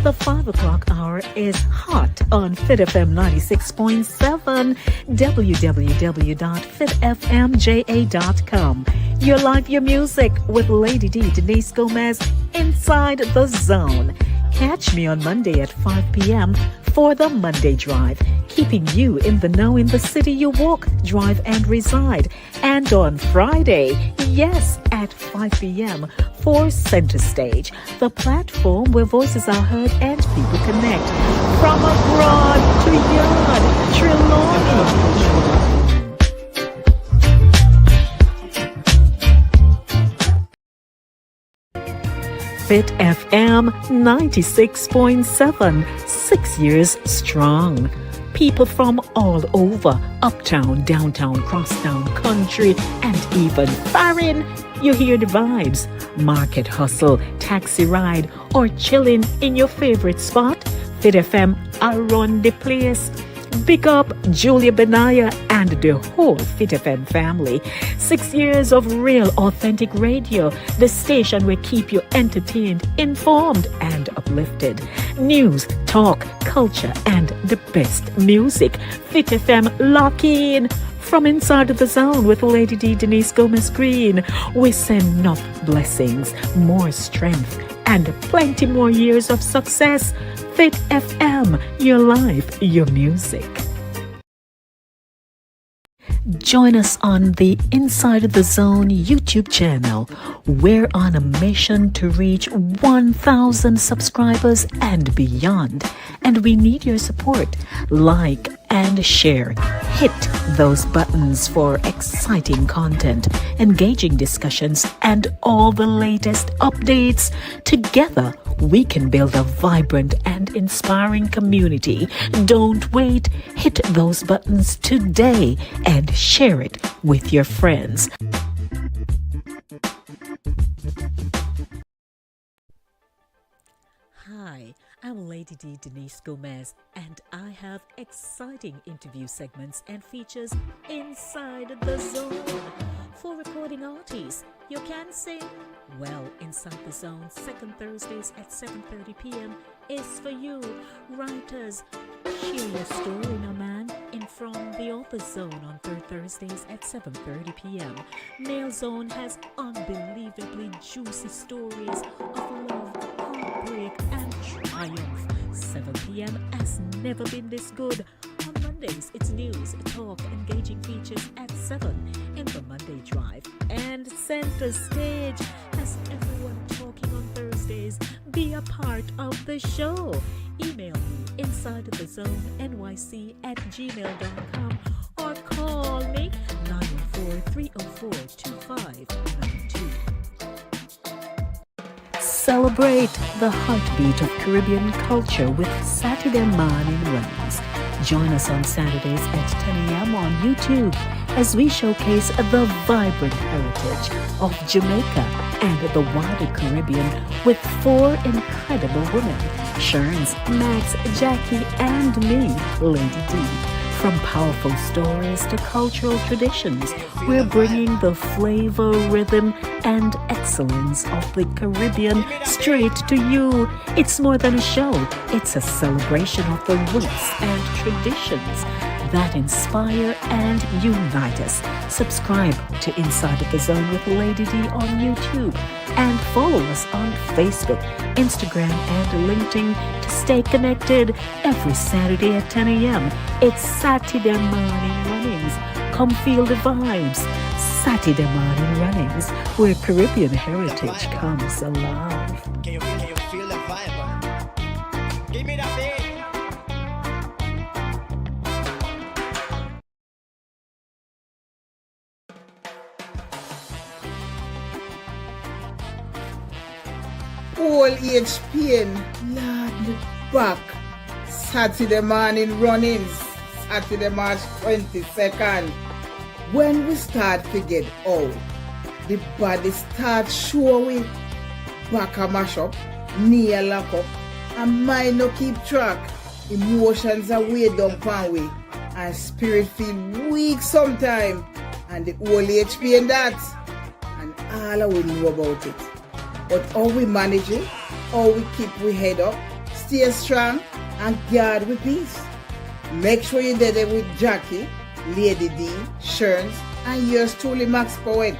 The 5 o'clock hour is hot on Fit FM 96.7, www.fitfmja.com. Your life, your music with Lady D, Denise Gomez, Inside the Zone. Catch me on Monday at 5 p.m. for the Monday Drive, keeping you in the know in the city you walk, drive, and reside. And on Friday, yes, at 5 p.m. for Center Stage, the platform where voices are heard and people connect. From abroad to yard, Trelawney. Fit FM 96.7, 6 years strong. People from all over, uptown, downtown, crosstown, country, and even foreign. You hear the vibes. Market hustle, taxi ride, or chilling in your favorite spot. Fit FM around the place. Big up Julia Benaya and the whole Fit FM family. 6 years of real authentic radio. The station will keep you entertained, informed, and uplifted. News, talk, culture, and the best music. Fit FM lock in. From Inside the Zone with Lady D, Denise Gomez Green, we send enough blessings, more strength, and plenty more years of success. Fit FM, your life, your music. Join us on the Inside the Zone YouTube channel. We're on a mission to reach 1,000 subscribers and beyond. And we need your support. Like and share. Hit those buttons for exciting content, engaging discussions, and all the latest updates. Together, we can build a vibrant and inspiring community. Don't wait. Hit those buttons today and share it with your friends. Hi, I'm Lady D, Denise Gomez, and I have exciting interview segments and features inside the zone. For recording artists, you can sing? Well, Inside the Zone, second Thursdays at 7:30 p.m. is for you. Writers, share your story, no man, in From the Author Zone on third Thursdays at 7:30 p.m. Male Zone has unbelievably juicy stories of love, heartbreak, and triumph. 7 p.m. has never been this good. On Mondays, it's news, talk, engaging features at 7 in the Monday Drive. And Center Stage has everyone talking on Thursdays. Be a part of the show. Email me insidethezone@gmail.com or call me 914-304-2592. Celebrate the heartbeat of Caribbean culture with Satideh Mawnin runs. Join us on Saturdays at 10 a.m. on YouTube as we showcase the vibrant heritage of Jamaica and the wider Caribbean with 4 incredible women, Sherns, Max, Jacqui, and me, Lady D. From powerful stories to cultural traditions, we're bringing the flavor, rhythm, and excellence of the Caribbean straight to you. It's more than a show. It's a celebration of the roots and traditions that inspire and unite us. Subscribe to Inside the Zone with Lady D on YouTube and follow us on Facebook, Instagram, and LinkedIn to stay connected every Saturday at 10 a.m. It's Satideh Morning Runnings. Come feel the vibes. Satideh Morning Runnings, where Caribbean heritage comes alive. Can you feel the vibe? Give me that beat. All age pain, Lord, back. Saturday morning runnings, Saturday March 22nd. When we start to get old, the body starts showing. Back a mash up, knee a lock up, and mind no keep track. Emotions are way down pan way, and spirit feel weak sometime. And the old age pain that, and all we know about it. But how we manage it, how we keep we head up, stay strong and guard with peace. Make sure you're there with Jacqui, Lady D, Sherns, and yours truly, Max Poet,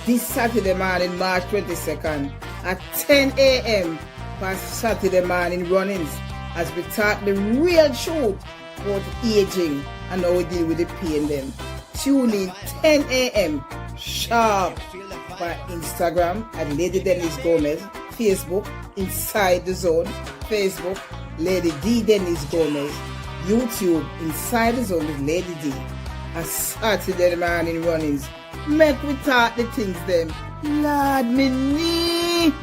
this Saturday morning, March 22nd at 10 a.m. for Saturday morning runnings as we talk the real truth about aging and how we deal with the pain them. Tune in 10 a.m. sharp for Instagram at Lady Dennis Gomez, Facebook Inside the Zone, Facebook Lady D Dennis Gomez, YouTube Inside the Zone with Lady D. A Saturday morning runnings. Make we talk the things them. Lord me knee.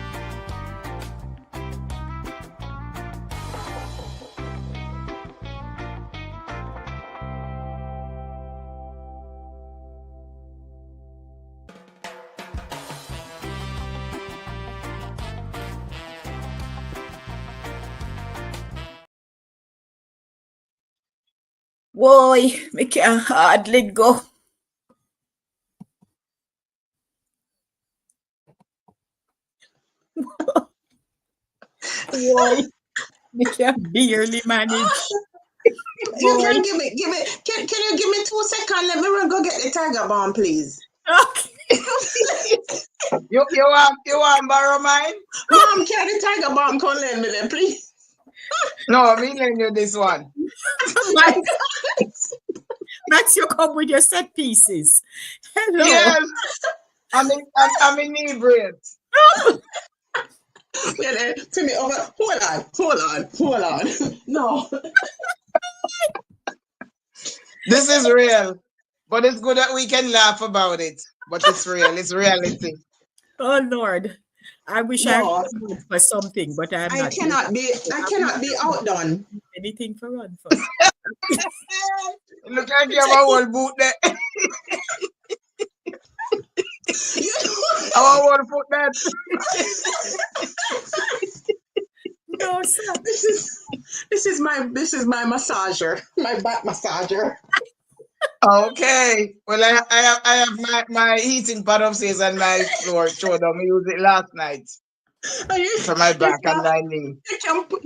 Boy, me can hardly go. Boy, me can barely manage. You Boy. can can you give me 2 seconds? Let me run go get the tiger bomb, please. Okay. You want borrow mine? Mom, can the tiger bomb come lend me then, please? No, me lend you this one. Max, you come with your set pieces. Hello. Yes. I'm in knee brace. Yeah, to me over. Hold on. No. This is real. But it's good that we can laugh about it. But it's real. It's reality. Oh Lord. I wish I No. could run for something, but I'm I not. cannot be outdone. Anything for run for. Look like you have a whole boot there. Our whole foot there. No, sir. This is my massager, my back massager. Okay. Well, I have my heating pad upstairs on my floor. Showed them. I used it last night for my back and my knee.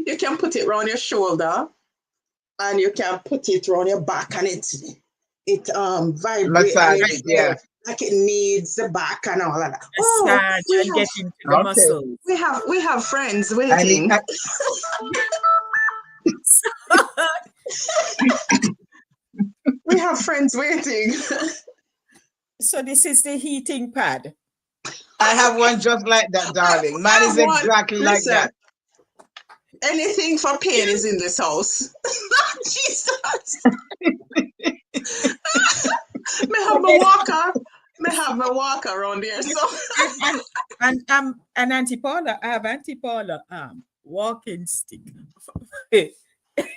You can put it around your shoulder, and you can put it around your back, and it vibrates. Massage it, yeah. Like it needs the back and all of that. Massage and get into the muscles. We have friends waiting. We have friends waiting. So this is the heating pad. I have one just like that, darling. Mine is exactly like that. Anything for pain is in this house. Jesus. Me have my walker around here. So and Auntie Paula, I have Auntie Paula walking stick.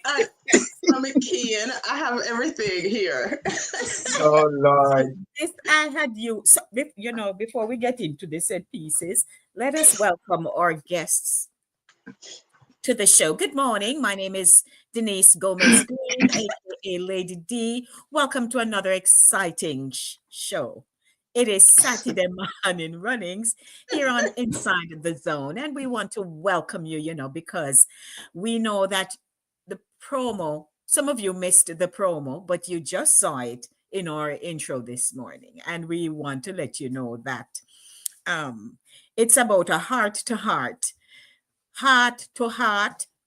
I'm a keen. I have everything here. Oh Lord. If I had you, so, before we get into the set pieces, let us welcome our guests to the show. Good morning. My name is Denise Gomez Green, aka Lady D. Welcome to another exciting show. It is Saturday morning runnings here on Inside the Zone, and we want to welcome you, because we know that the promo, some of you missed the promo, but you just saw it in our intro this morning, and we want to let you know that it's about a heart-to-heart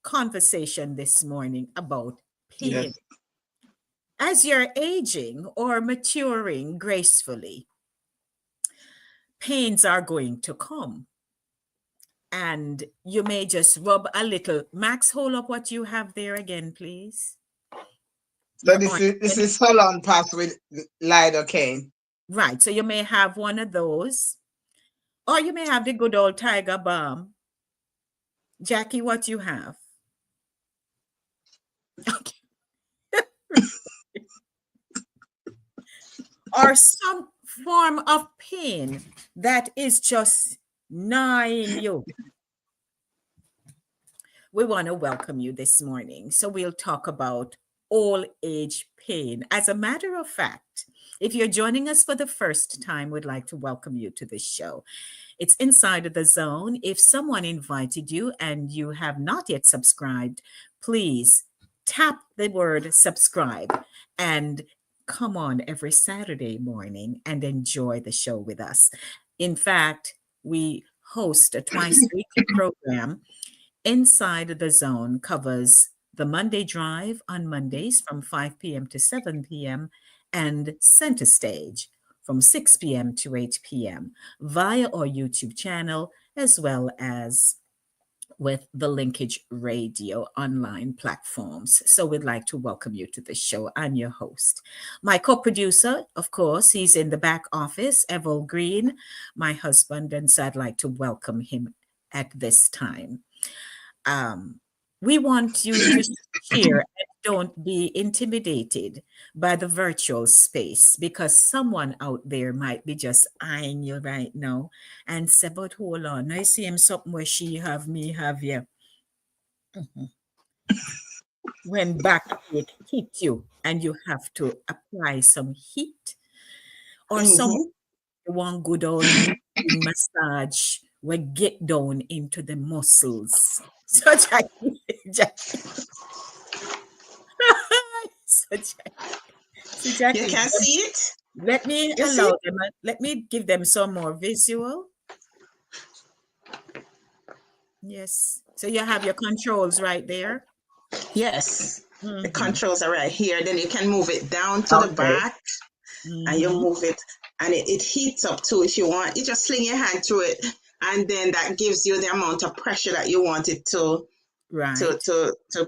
conversation this morning about pain. Yes. As you're aging or maturing gracefully, pains are going to come. And you may just rub a little. Max, hold up what you have there again, please. So this is Solon Pass with lidocaine. Right. So you may have one of those. Or you may have the good old Tiger Balm. Jacqui, what you have? Okay. Or some form of pain that is just gnawing you. We want to welcome you this morning. So we'll talk about all age pain. As a matter of fact, if you're joining us for the first time, we'd like to welcome you to this show. It's Inside of the Zone. If someone invited you and you have not yet subscribed, please tap the word subscribe and come on every Saturday morning and enjoy the show with us. In fact, we host a twice weekly program. Inside the Zone covers the Monday Drive on Mondays from 5 p.m. to 7 p.m. and Center Stage from 6 p.m. to 8 p.m. via our YouTube channel, as well as with the Linkage Radio online platforms. So we'd like to welcome you to the show. I'm your host. My co-producer, of course, he's in the back office, Evel Green, my husband, and so I'd like to welcome him at this time. We want you to share and don't be intimidated by the virtual space, because someone out there might be just eyeing you right now and say, but hold on, I see him something where she have me have you. When backache hit you and you have to apply some heat, or some one good old massage will get down into the muscles. So Jacqui, so Jacqui, You can see it? let me You see allow it? them. Let me give them some more visual. Yes. So you have your controls right there. Yes. The Mhm. controls are right here. Then you can move it down to the Okay. back and you Mhm. move it, and it heats up too if you want. You just sling your hand through it, and then that gives you the amount of pressure that you want it to Right.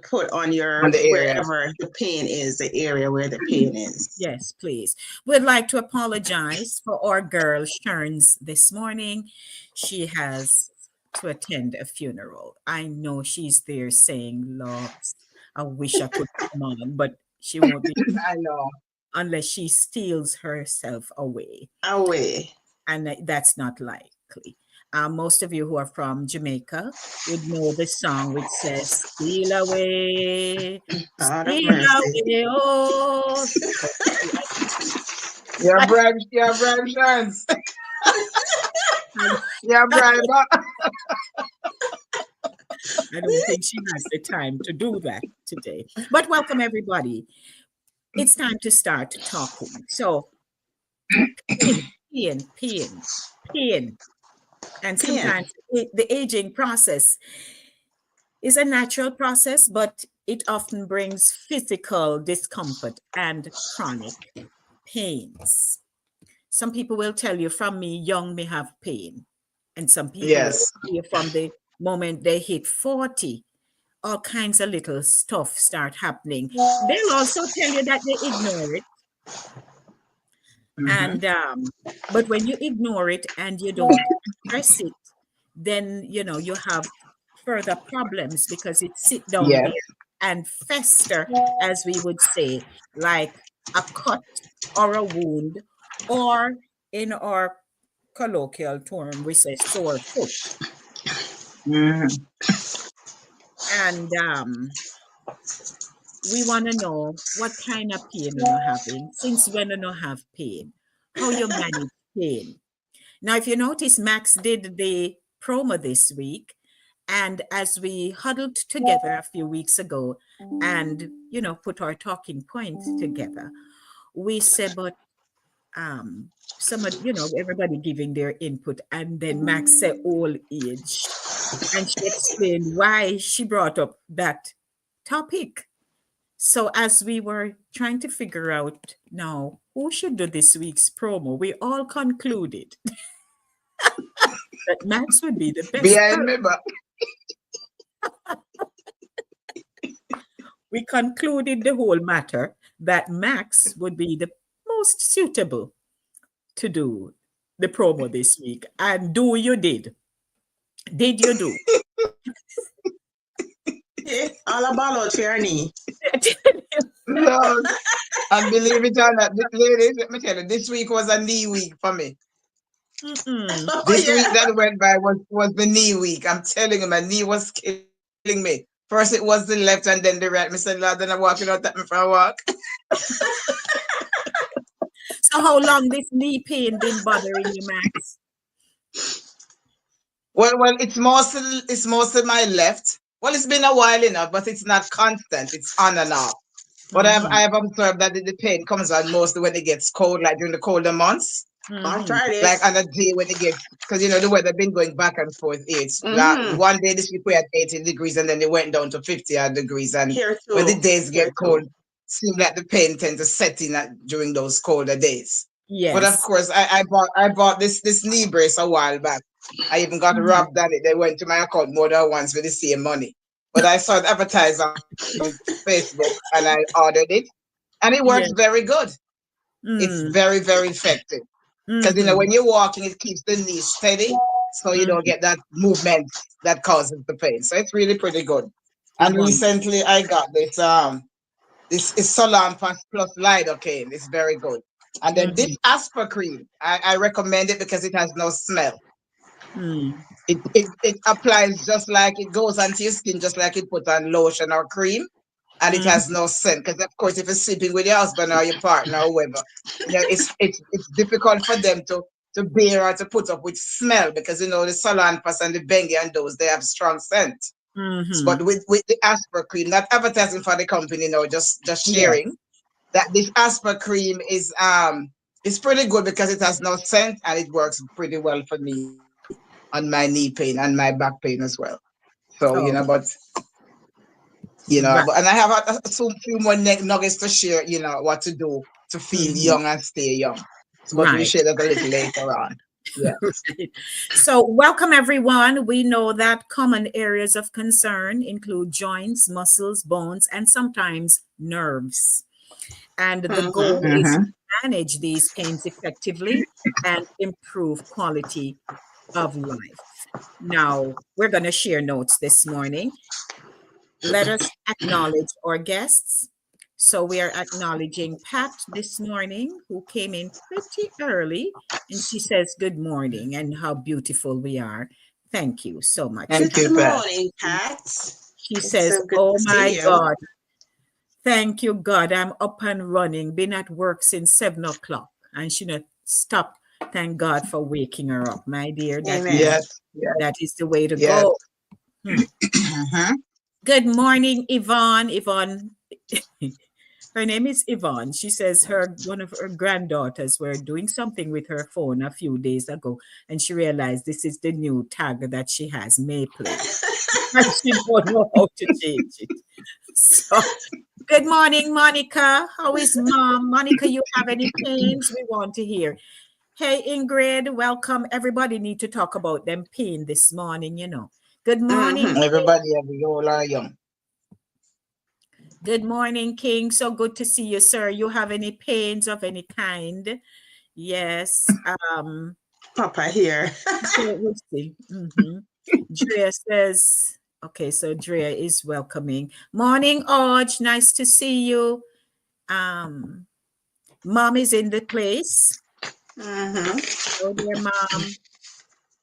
put on your On the area. wherever the pain is, the area where the pain is. Yes, please. We'd like to apologize for our girl Shern's this morning. She has to attend a funeral. I know she's there saying, "Loves, I wish I could come on," but she won't be I know. unless she steals herself away, Away. and that's not likely. Most of you who are from Jamaica would know the song which says, "Steal away, God of steal mercy. away, oh." Your bribe chance. Your bribe. I don't think she has the time to do that today. But welcome, everybody. It's time to start talking. So, pain. And Pain. sometimes the aging process is a natural process, but it often brings physical discomfort and chronic pains. Some people will tell you, from me, young may have pain. And some people will Yes. tell you from the moment they hit 40, all kinds of little stuff start happening. They'll also tell you that they ignore it. Mhm. And but when you ignore it and you don't address it, then you have further problems because it sit down Yes. there and fester, as we would say, like a cut or a wound, or in our colloquial term, we say sore foot. Mhm. And we want to know what kind of pain you're having. Since when you don't have pain, how you manage pain. Now, if you notice, Max did the promo this week, and as we huddled together a few weeks ago and put our talking points together, we said, but some of everybody giving their input, and then Max said old age, and she explained why she brought up that topic. So as we were trying to figure out now who should do this week's promo, we all concluded that Max would be the best Behind person. me, but We concluded the whole matter that Max would be the most suitable to do the promo this week. And do you did? Did you do? Yeah, all about your knee. Lord, and believe it or not, ladies, let me tell you, this week was a knee week for me. Mm-mm. Oh This yeah. week that went by was the knee week. I'm telling you, my knee was killing me. First it was the left and then the right. I said, Lord, then I'm walking out at me for a walk. So how long this knee pain been bothering you, Max? Well, it's mostly my left. Well, it's been a while enough, but it's not constant. It's on and off. But I have observed that the pain comes on mostly when it gets cold, like during the colder months. Arthritis. Like on a day when it gets, because the weather been going back and forth. It's one day this week we had 18 degrees and then it went down to 50 odd degrees. And Here too. when the days Here get cold, seems like the pain tends to set in during those colder days. Yes. But of course, I bought this knee brace a while back. I even got robbed at it. They went to my account more than once with the same money. But I saw it advertised on Facebook and I ordered it. And it works very good. It's very, very effective. Because when you're walking, it keeps the knee steady. So you don't get that movement that causes the pain. So it's really pretty good. And recently I got this this is Solan Plus Lidocaine. It's very good. And then this Asper cream, I recommend it because it has no smell. It applies just like it goes onto your skin, just like it put on lotion or cream, and it has no scent. Because of course, if you're sleeping with your husband or your partner or whoever, it's difficult for them to bear or to put up with smell because the Solanpas and the Bengi and those they have strong scent. But with the Asper cream, not advertising for the company, just sharing that this Asper cream is pretty good because it has no scent and it works pretty well for me on my knee pain and my back pain as well. So and I have a few more nuggets to share. What to do to feel young and stay young. But we'll share that a little later on. Yeah. So welcome everyone. We know that common areas of concern include joints, muscles, bones, and sometimes nerves. And the goal is to manage these pains effectively and improve quality of life. Now, we're going to share notes this morning. Let us acknowledge our guests. So we are acknowledging Pat this morning, who came in pretty early, and she says good morning and how beautiful we are. Thank you so much. Thank you, Good Pat. morning, Pat. She says, oh my God. Thank you, God. I'm up and running. Been at work since 7 o'clock. And she not stopped. Thank God for waking her up, my dear. That is the way to go. Good morning, Yvonne. Yvonne, her name is Yvonne. She says one of her granddaughters were doing something with her phone a few days ago, and she realized this is the new tag that she has, Maple. And she don't know how to change it. So, good morning, Monica. How is Mom? Monica, you have any pains? We want to hear. Hey, Ingrid, welcome. Everybody need to talk about them pain this morning, Good morning. Everybody have all are young. Good morning, King. So good to see you, sir. You have any pains of any kind? Yes. Papa here. We'll see. Drea says, okay, so Drea is welcoming. Morning, Orge. Nice to see you. Mom is in the place. Oh, dear Mom.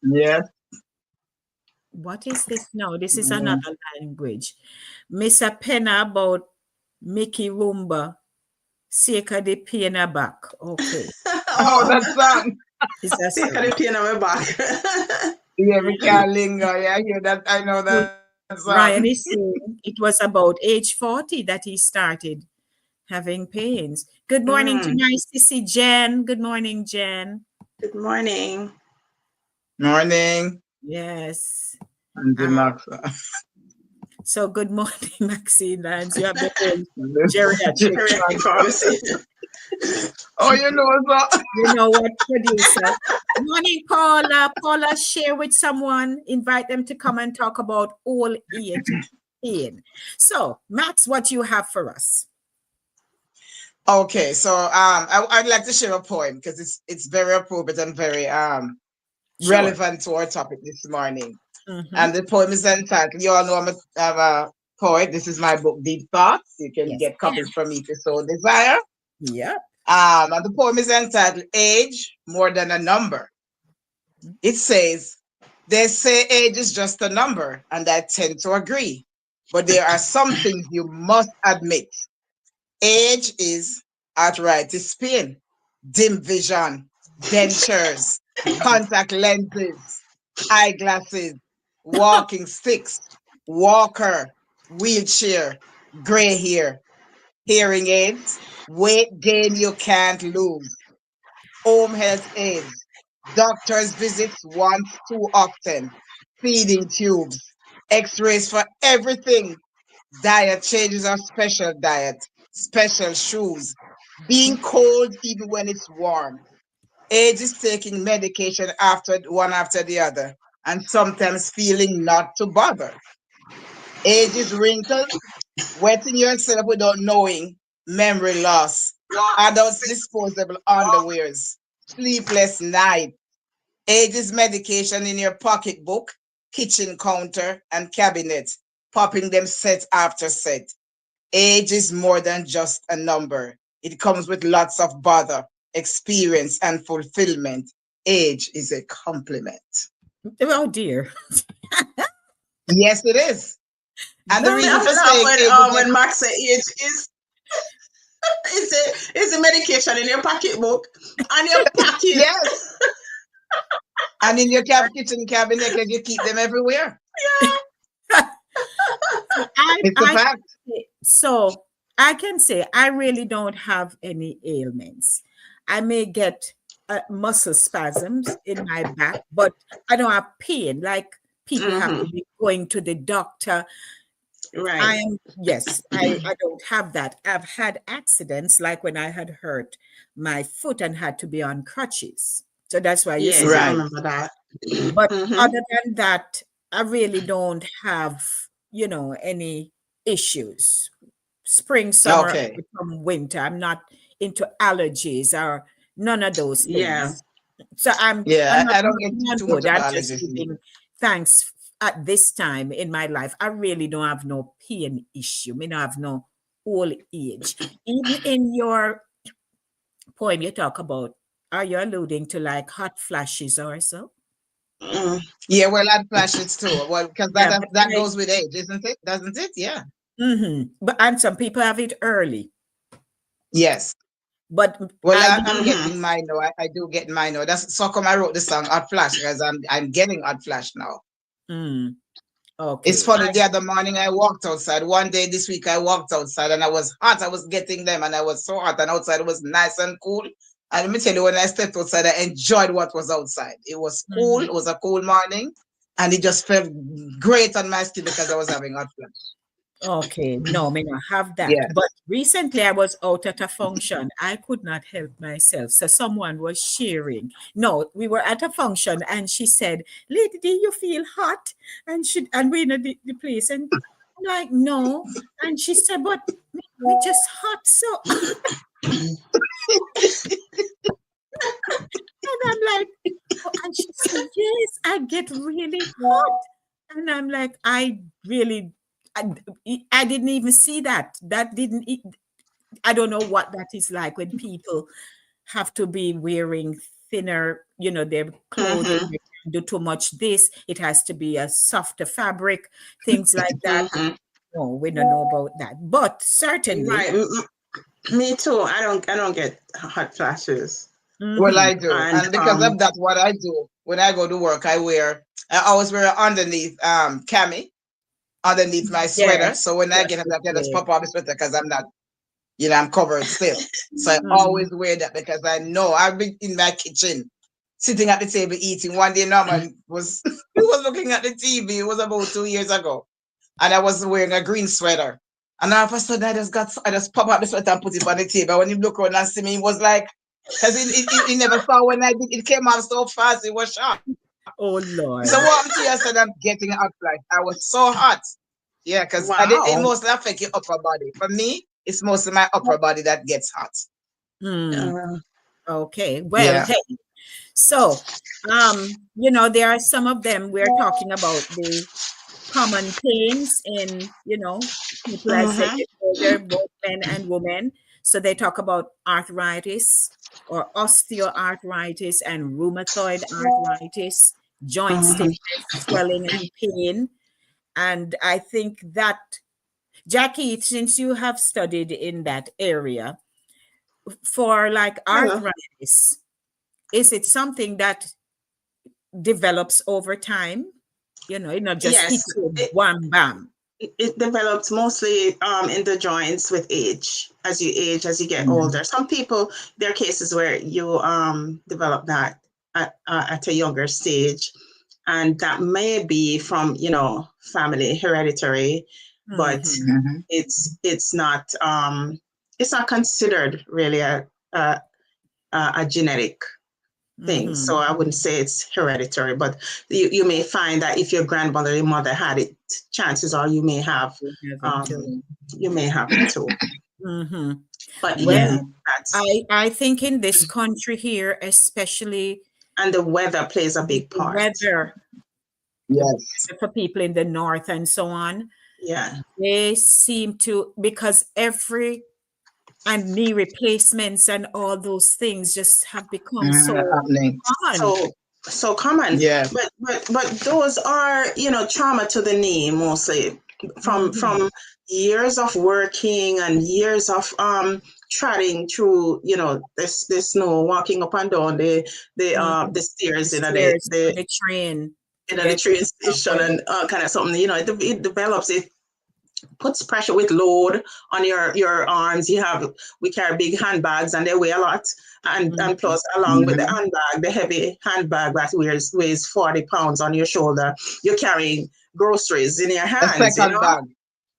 Yes. What is this? No, this is another language. Miss Penna about Mickey Roomba. Seka de Piena back. Okay. Oh, that song. Seka de Piena my back. Yeah, we can't linger. Yeah, I hear that. I know that song. Ryan is saying it was about age 40 that he started having pains. Good morning to nice to see Jen. Good morning, Jen. Good morning. Morning. Yes. So good morning, Maxine Lance. You have the whole geriatric pharmacy. Oh, you know that. You know what, producer? Morning, Paula. Paula, share with someone. Invite them to come and talk about all age pain. So, Max, what you have for us? Okay, so I'd like to share a poem because it's very appropriate and very relevant to our topic this morning. And the poem is entitled, you all know I'm a poet. This is my book, Deep Thoughts. You can get copies from me if you so desire. Yeah. And the poem is entitled, Age More Than a Number. It says, they say age is just a number, and I tend to agree. but there are some things you must admit. Age is arthritis pain, dim vision, dentures, contact lenses, eyeglasses, walking sticks, walker, wheelchair, gray hair, hearing aids, weight gain you can't lose, home health aides, doctor's visits once too often, feeding tubes, x-rays for everything, diet changes or special diet, special shoes, being cold even when it's warm. Age is taking medication after one after the other, and sometimes feeling not to bother. Age is wrinkles, wetting yourself without knowing, memory loss, adults' disposable underwears, sleepless night. Age is medication in your pocketbook, kitchen counter, and cabinet, popping them set after set. Age is more than just a number. It comes with lots of bother, experience, and fulfillment. Age is a compliment. Oh dear. Yes, it is. And the Me reason have for to laugh saying age is a, when Max say age is a medication in your pocketbook and your pocket. yes. And in your kitchen cabinet, because you keep them everywhere. It's a I fact. so I can say I really don't have any ailments. I may get muscle spasms in my back, but I don't have pain. Like people have to be going to the doctor. Right. I don't have that. I've had accidents like when I had hurt my foot and had to be on crutches. So that's why you see Yes, me. I Right. remember that. But other than that, I really don't have, any issues. Spring, summer, Okay. autumn, winter. I'm not into allergies or none of those Yeah. things. So I'm Yeah, not I don't get knocking on too much wood. of I'm just allergies giving either. thanks at this time in my life. I really don't have no pain issue. I don't have no old age. Even in your poem you talk about, are you alluding to like hot flashes or so? Mm. Yeah, well, I'd flash it too. Well, because Yeah, that but that goes with age, isn't it? Doesn't it? Yeah. But and some people have it early. Yes. But Well, I I'm getting mine now. I do get mine now. That's so come I wrote the song Hot Flash because I'm getting Hot Flash now. mm, It's okay. funny. The other morning I walked outside. One day this week I walked outside and I was hot. I was getting them and I was so hot and outside it was nice and cool. And let me tell you, when I stepped outside, I enjoyed what was outside. It was cool. Mhm. It was a cool morning, and it just felt great on my skin because I was having hot flash. Okay, no, may not have that. Yeah. But recently I was out at a function. I could not help myself. So someone was sharing. No, we were at a function and she said, Lady D, you feel hot? And we're in the place. And I'm like, no. And she said, but we just hot. So and I'm like, oh, and she said, yes, I get really hot. And I'm like, I didn't even see that. I don't know what that is like when people have to be wearing thinner, their clothing. They can't do too much this. It has to be a softer fabric, things like that. No, we don't know about that. But certainly, Right. Me too. I don't get hot flashes. Well, I do, And and because of that, what I do when I go to work, I always wear underneath cami underneath my sweater. yes, So when I yes, get up, it I can just is. pop off the sweater because I'm not, I'm covered still. So I Mm. always wear that because I know I've been in my kitchen, sitting at the table eating. One day, Norman was he was looking at the TV. It was about 2 years ago, and I was wearing a green sweater. And all of a sudden, I just pop out the sweater and put it on the table. When he looked around and see me, he was like, because he never saw when I did. It came out so fast. It was shocked. Oh Lord. So what happened to you? I said, I'm getting hot flash. I was so hot. Yeah, because it wow. mostly affects your upper body. For me, it's mostly my upper body that gets hot. Mm. Uh, Okay. Well, Yeah. hey. So, there are some of them we're talking about the common pains in, people as they get older, both men and women. So they talk about arthritis or osteoarthritis and rheumatoid arthritis, joint stiffness, swelling and pain. And I think that Jacqui, since you have studied in that area, for like Yeah. arthritis, is it something that develops over time? You know, it not just Yes, hits you wham bam. it develops mostly in the joints with age. As you age, as you get older. Some people, there are cases where you develop that at a younger stage, and that may be from, you know, family hereditary, but it's not considered really a genetic thing. So I wouldn't say it's hereditary, but you may find that if your grandmother or your mother had it, chances are you may have it too. But Well, yeah, that's, I think in this country here, especially and the weather plays a big the part. weather Yes. for people in the north and so on, Yeah. they seem to, because and knee replacements and all those things just have become so Happening. common. So common. Yeah. But those are, you know, trauma to the knee mostly from years of working and years of trotting through, you know, this snow, walking up and down the stairs in Stairs to the train to the get train station somewhere. and kind of something, you know, it develops, it puts pressure with load on your arms. We carry big handbags and they weigh a lot. And plus, along with the handbag, the heavy handbag that weighs 40 pounds on your shoulder, you're carrying groceries in your A hands, you second know? bag.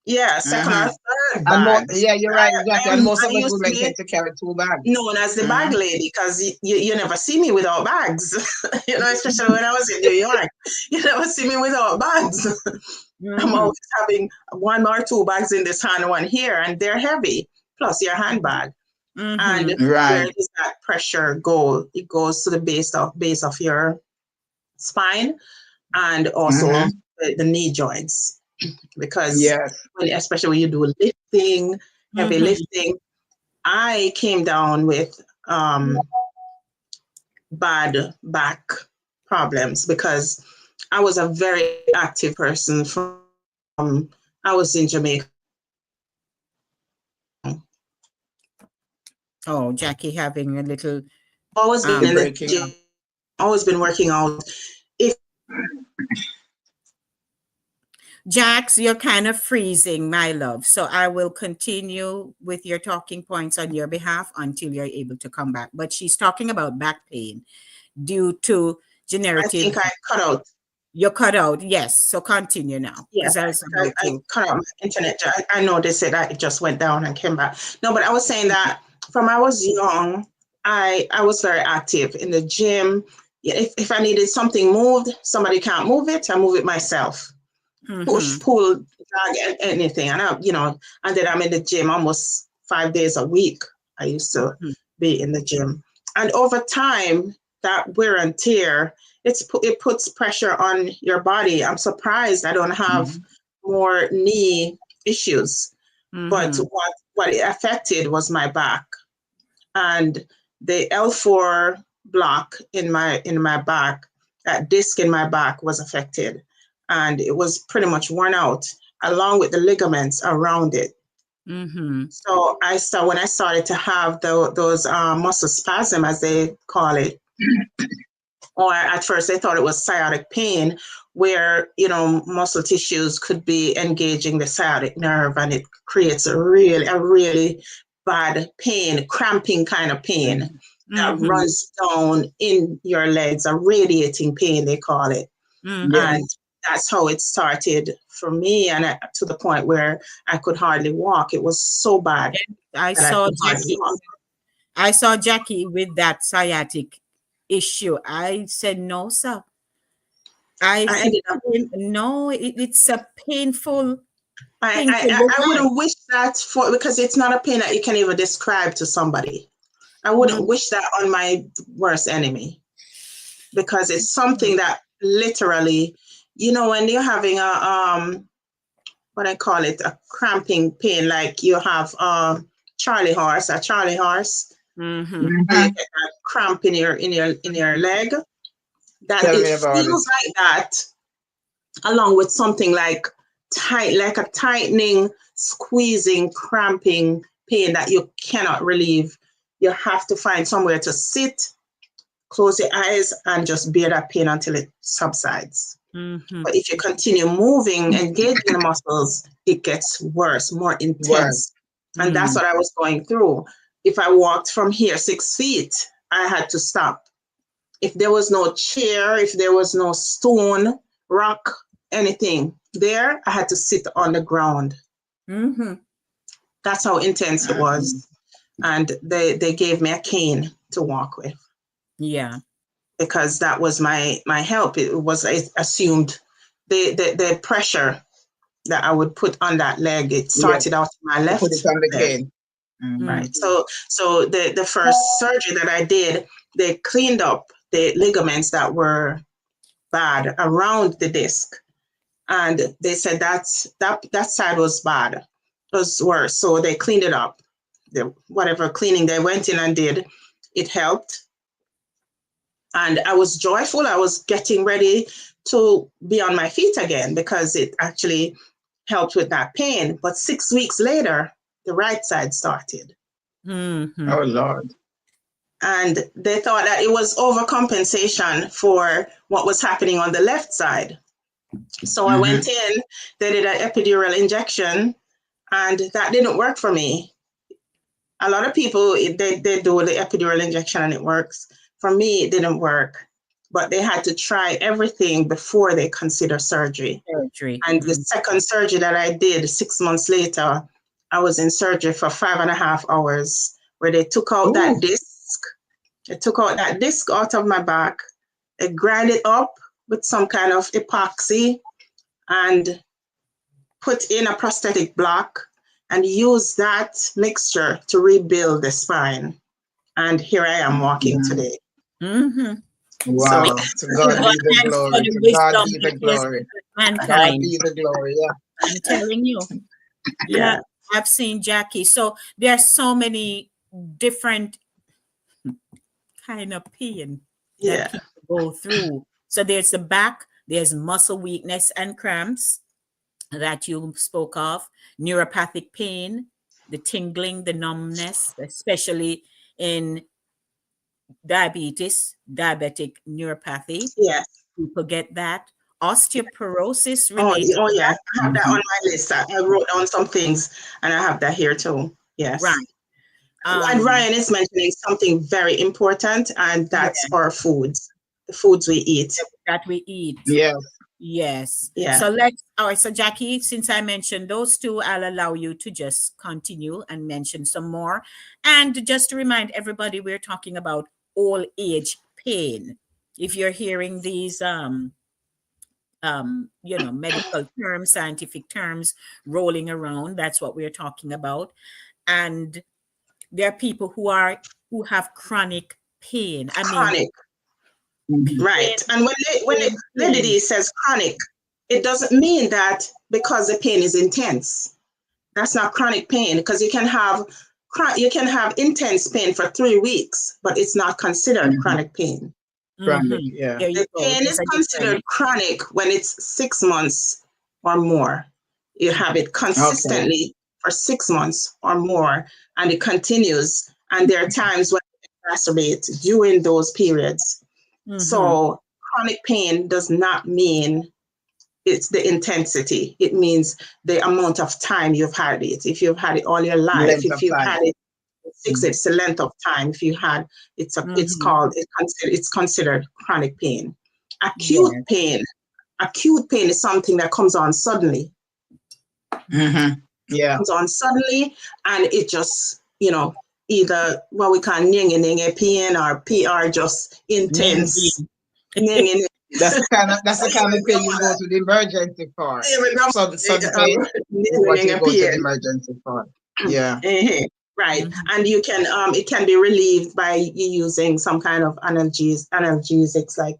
Yeah, second or third And bag. yeah, you're right, Jacqui. And most I of us used to women be tend to carry 2 bags. known as the bag lady because you never see me without bags. You know, especially when I was in New York. You never see me without bags. I'm always having 1 or 2 bags in this hand, one here, and they're heavy, plus your handbag. And where does that pressure go? It goes to the base of your spine and also the knee joints. Because especially when you do lifting, heavy lifting, I came down with bad back problems because I was a very active person I was in Jamaica. Oh, Jacqui having a little Always been in the breaking gym, up. always been working out. If Jax, you're kind of freezing, my love. So I will continue with your talking points on your behalf until you're able to come back. But she's talking about back pain due to I generative. think I cut out. You're cut out, yes. So continue now. Yes, I cut out my internet. I know they said that it just went down and came back. No, but I was saying that from I was young, I was very active in the gym. If I needed something moved, somebody can't move it, I move it myself. Push, pull, drag, anything. And and then I'm in the gym almost 5 days a week. I used to be in the gym. And over time, that wear and tear, it puts pressure on your body. I'm surprised I don't have more knee issues. But what it affected was my back. And the L4 block in my back, that disc in my back was affected. And it was pretty much worn out, along with the ligaments around it. So when I started to have those muscle spasm, as they call it, or at first they thought it was sciatic pain, where muscle tissues could be engaging the sciatic nerve, and it creates a really bad pain, cramping kind of pain that runs down in your legs, a radiating pain they call it. And that's how it started for me, and to the point where I could hardly walk. It was so bad. I saw Jacqui with that sciatic issue. I said, no, sir. It's a painful thing. I wouldn't wish that because it's not a pain that you can even describe to somebody. I wouldn't wish that on my worst enemy, because it's something that literally, when you're having what I call it, a cramping pain, like you have a Charlie horse, you get a cramp in your leg. That it feels like that, along with something like a tightening squeezing, cramping pain that you cannot relieve. You have to find somewhere to sit, close your eyes, and just bear that pain until it subsides. But if you continue moving, engaging the muscles, it gets worse, more intense. And that's what I was going through. If I walked from here 6 feet, I had to stop. If there was no chair, if there was no stone, rock, anything there, I had to sit on the ground. That's how intense it was. And they gave me a cane to walk with. Yeah. Because that was my help. It was, I assumed, the pressure that I would put on that leg, it started out in my left Put it on the leg. cane. Right. So the first surgery that I did, they cleaned up the ligaments that were bad around the disc. And they said that side was bad, was worse. So they cleaned it up. Whatever cleaning they went in and did, it helped. And I was joyful. I was getting ready to be on my feet again because it actually helped with that pain. But 6 weeks later, the right side started. Oh, Lord. And they thought that it was overcompensation for what was happening on the left side. So I went in, they did an epidural injection, and that didn't work for me. A lot of people, they do the epidural injection and it works. For me, it didn't work, but they had to try everything before they consider surgery. And the second surgery that I did 6 months later, I was in surgery for 5.5 hours, where they took out that disc. They took out that disc out of my back. They grind it up with some kind of epoxy and put in a prosthetic block and use that mixture to rebuild the spine. And here I am walking today. Wow. To God be the glory. To God be the glory. God be the glory. Yeah. I'm telling you. Yeah. I've seen Jacqui. So there's so many different kind of pain that people go through. So there's the back, there's muscle weakness and cramps that you spoke of, neuropathic pain, the tingling, the numbness, especially in diabetic neuropathy. Yes. People get that. Osteoporosis related. Oh yeah, I have that on my list. I wrote down some things and I have that here too. Yes. Right. And Ryan is mentioning something very important, and that's our foods, the foods we eat. That we eat. Yeah. Yes. Yeah. So all right. So Jacqui, since I mentioned those two, I'll allow you to just continue and mention some more. And just to remind everybody, we're talking about all age pain. If you're hearing these, medical terms, scientific terms rolling around, that's what we're talking about. And there are people who have chronic pain. Chronic. Right. And when Lady says chronic, it doesn't mean that because the pain is intense. That's not chronic pain, because you can have intense pain for 3 weeks, but it's not considered chronic pain. Chronic, yeah. The pain is considered chronic when it's 6 months or more. You have it consistently for 6 months or more, and it continues. And there are times when it exacerbates during those periods. So chronic pain does not mean it's the intensity. It means the amount of time you've had it. If you've had it all your life, if you've had it 6, it's the length of time. If you had, it's considered chronic pain. Acute pain is something that comes on suddenly. Yeah, comes on suddenly, and it just either what we call nying pain or PR, just intense. That's the kind of pain you go to the emergency for. Sudden pain, what you go to the emergency for. Yeah. Right. And you can it can be relieved by using some kind of analgesics like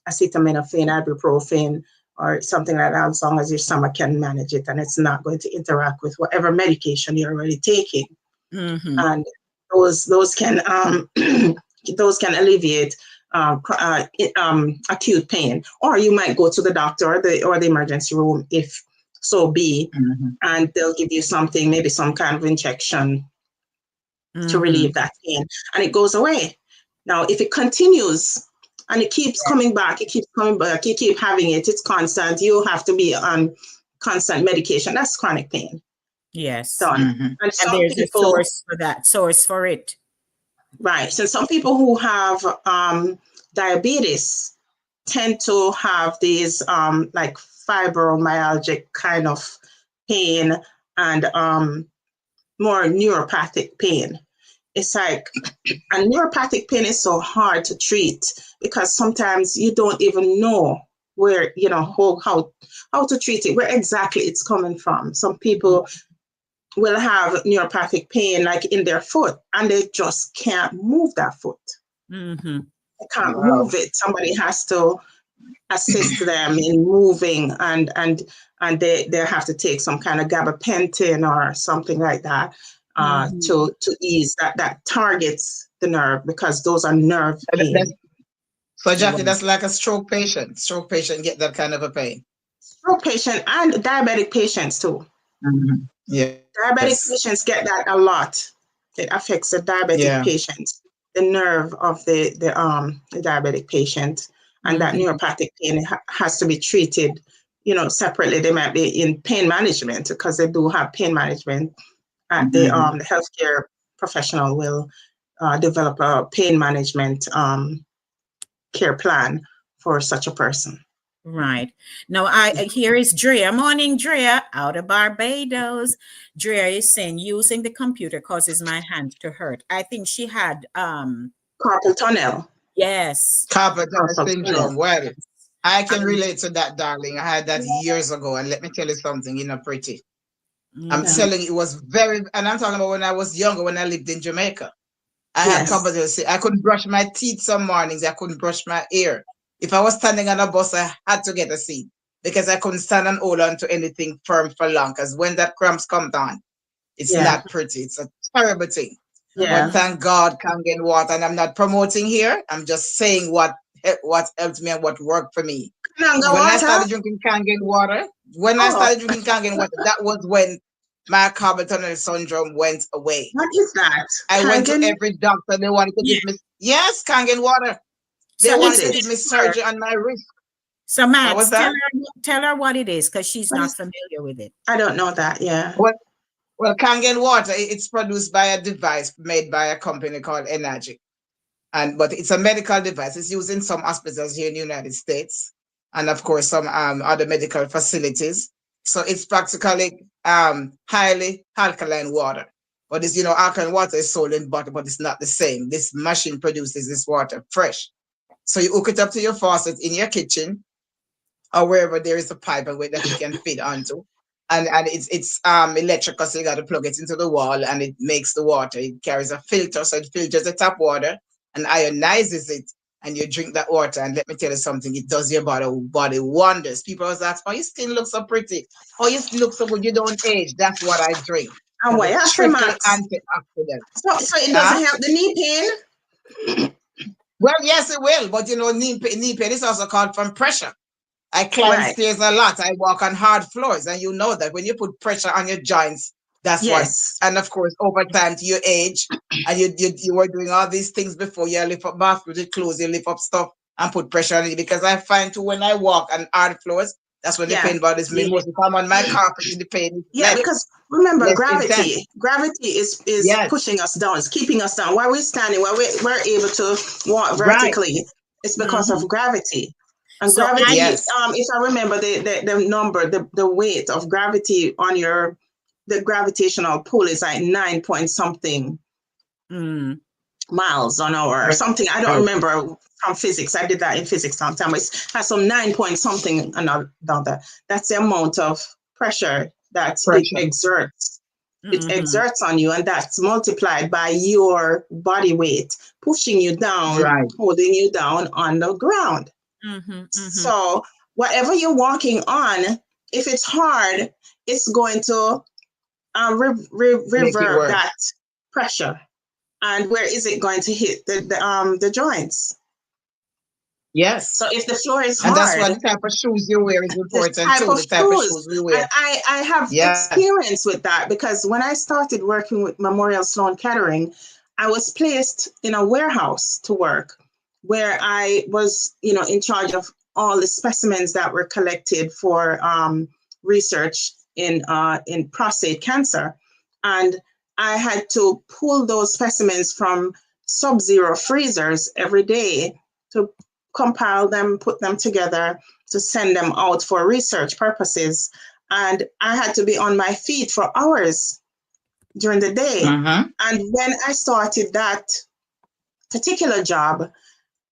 acetaminophen, ibuprofen, or something like that, as long as your stomach can manage it and it's not going to interact with whatever medication you're already taking. And those can alleviate acute pain. Or you might go to the doctor or the emergency room if so be, and they'll give you something, maybe some kind of injection to relieve that pain, and it goes away. Now, if it continues and it keeps coming back, you keep having it, it's constant, you have to be on constant medication. That's chronic pain. Yes. Done. And some there's people, a source for it. Right. So some people who have diabetes tend to have these like fibromyalgic kind of pain and more neuropathic pain. It's like, and neuropathic pain is so hard to treat because sometimes you don't even know where, how to treat it, where exactly it's coming from. Some people will have neuropathic pain like in their foot and they just can't move that foot. They can't move it. Somebody has to assist them in moving, and they have to take some kind of gabapentin or something like that to ease that targets the nerve, because those are nerve pain. So Jacqui, that's like a stroke patient. Stroke patient get that kind of a pain. Stroke patient and diabetic patients too. Yeah. Diabetic patients get that a lot. It affects the diabetic patients, the nerve of the diabetic patient, and that neuropathic pain has to be treated, separately. They might be in pain management because they do have pain management. The healthcare professional will develop a pain management care plan for such a person. Right. Now, here is Drea. Morning, Drea, out of Barbados. Drea is saying, using the computer causes my hand to hurt. I think she had carpal tunnel. Yes. Carpal tunnel syndrome. Well, I can relate to that, darling. I had that years ago, and let me tell you something, pretty. I'm telling you, it was very, and I'm talking about when I was younger, when I lived in Jamaica. I had carpal tunnel. I couldn't brush my teeth some mornings. I couldn't brush my hair. If I was standing on a bus, I had to get a seat because I couldn't stand and hold on to anything firm for long. Because when that cramps come down, it's not pretty. It's a terrible thing. But thank God, Kangen water. And I'm not promoting here. I'm just saying what helped me and what worked for me. I started drinking Kangen water, that was when my carpal tunnel syndrome went away. What is that? I went to every doctor. They wanted to give me Kangen water. They wanted to give me surgery on my wrist. So, Matt, tell her what it is, because she's not familiar with it. I don't know that, Well, Kangen water, it's produced by a device made by a company called Energy. But it's a medical device. It's used in some hospitals here in the United States, and of course some other medical facilities. So it's practically highly alkaline water. But this, alkaline water is sold in bottle, but it's not the same. This machine produces this water fresh. So you hook it up to your faucet in your kitchen or wherever there is a pipe and way that you can fit onto. And it's electrical, so you got to plug it into the wall and it makes the water. It carries a filter, so it filters the tap water and ionizes it, and you drink that water. And let me tell you something, it does your body wonders. People always ask, oh, your skin looks so pretty. Oh, you look so good, you don't age. That's what I drink. And why? Antioxidant. So it doesn't help the knee pain? Well, yes, it will. But knee pain is also called from pressure. I climb stairs a lot. I walk on hard floors. And you know that when you put pressure on your joints, that's what. And of course, over time, to your age, and you were doing all these things before, you lift up baskets, you clothes, you lift up stuff and put pressure on it. Because I find too, when I walk on hard floors, that's when the pain bothers me most. If I'm on my carpet, the pain is because remember, gravity is pushing us down. It's keeping us down. While we're standing, while we're able to walk vertically, it's because of gravity. And so gravity, if I remember the number, the weight of gravity on the gravitational pull is like 9 point something miles an hour or something. I don't remember from physics. I did that in physics sometime. It has some 9 point something another. That's the amount of pressure that it exerts. It exerts on you, and that's multiplied by your body weight, pushing you down, holding you down on the ground. So whatever you're walking on, if it's hard, it's going to revert that pressure. And where is it going to hit the joints? Yes. So if the floor is And that's why hard, the type of shoes you wear is the important type too. of The type of shoes. shoes we And wear. I have Yes. experience with that because when I started working with Memorial Sloan Kettering, I was placed in a warehouse to work where I was, in charge of all the specimens that were collected for research in prostate cancer. And I had to pull those specimens from sub-zero freezers every day to compile them, put them together, to send them out for research purposes. And I had to be on my feet for hours during the day. And when I started that particular job,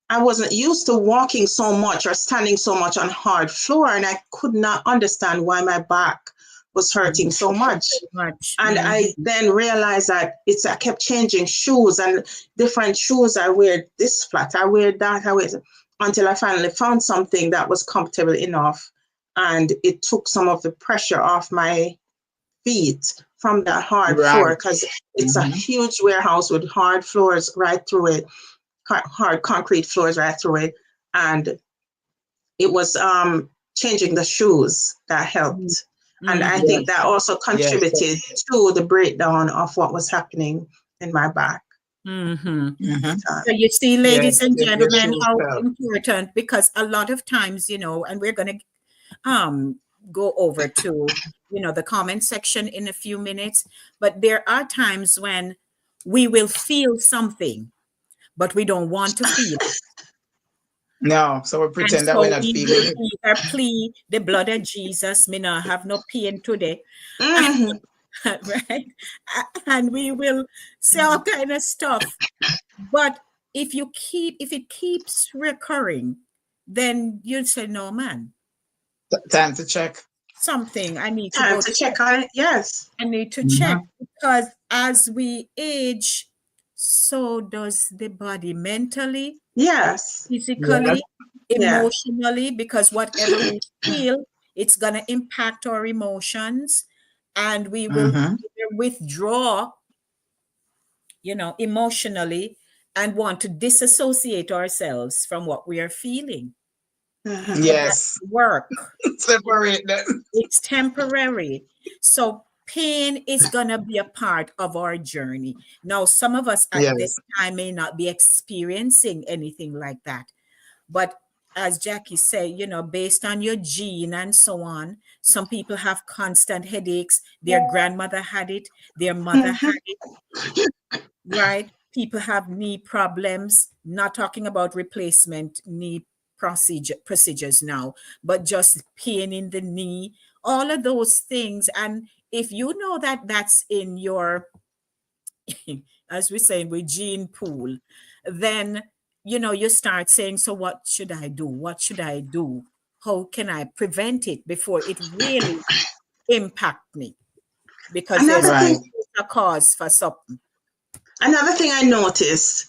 I wasn't used to walking so much or standing so much on hard floor, and I could not understand why my back was hurting so much. And I then realized that I kept changing shoes, and different shoes I wear this flat, I wear that, until I finally found something that was comfortable enough, and it took some of the pressure off my feet from that hard floor, because it's a huge warehouse with hard floors right through it, hard concrete floors right through it, and it was changing the shoes that helped. And I think that also contributed to the breakdown of what was happening in my back. So you see, ladies and gentlemen, how important, because a lot of times, and we're going to go over to, the comment section in a few minutes, but there are times when we will feel something, but we don't want to feel it. No, so we pretend that we're not feeling it. Either plead the blood of Jesus, me not have no pain today. Right? And we will say all kind of stuff. But if it keeps recurring, then you'll say, no, man. Time to check. Something I need to Time go to check on it. Yes. I need to check, because as we age, so does the body, mentally, yes, physically, emotionally, because whatever we feel, it's going to impact our emotions, and we will withdraw, emotionally, and want to disassociate ourselves from what we are feeling. Yes. Work. Separate them. It's temporary. So pain is going to be a part of our journey. Now, some of us at this time may not be experiencing anything like that. But as Jacqui said, based on your gene and so on, some people have constant headaches. Their grandmother had it. Their mother had it. Right? People have knee problems, not talking about replacement knee procedures now, but just pain in the knee, all of those things. And if you know that that's in your, as we say, with gene pool, then, you start saying, so what should I do? What should I do? How can I prevent it before it really impact me? Because there's a cause for something. Another thing I noticed,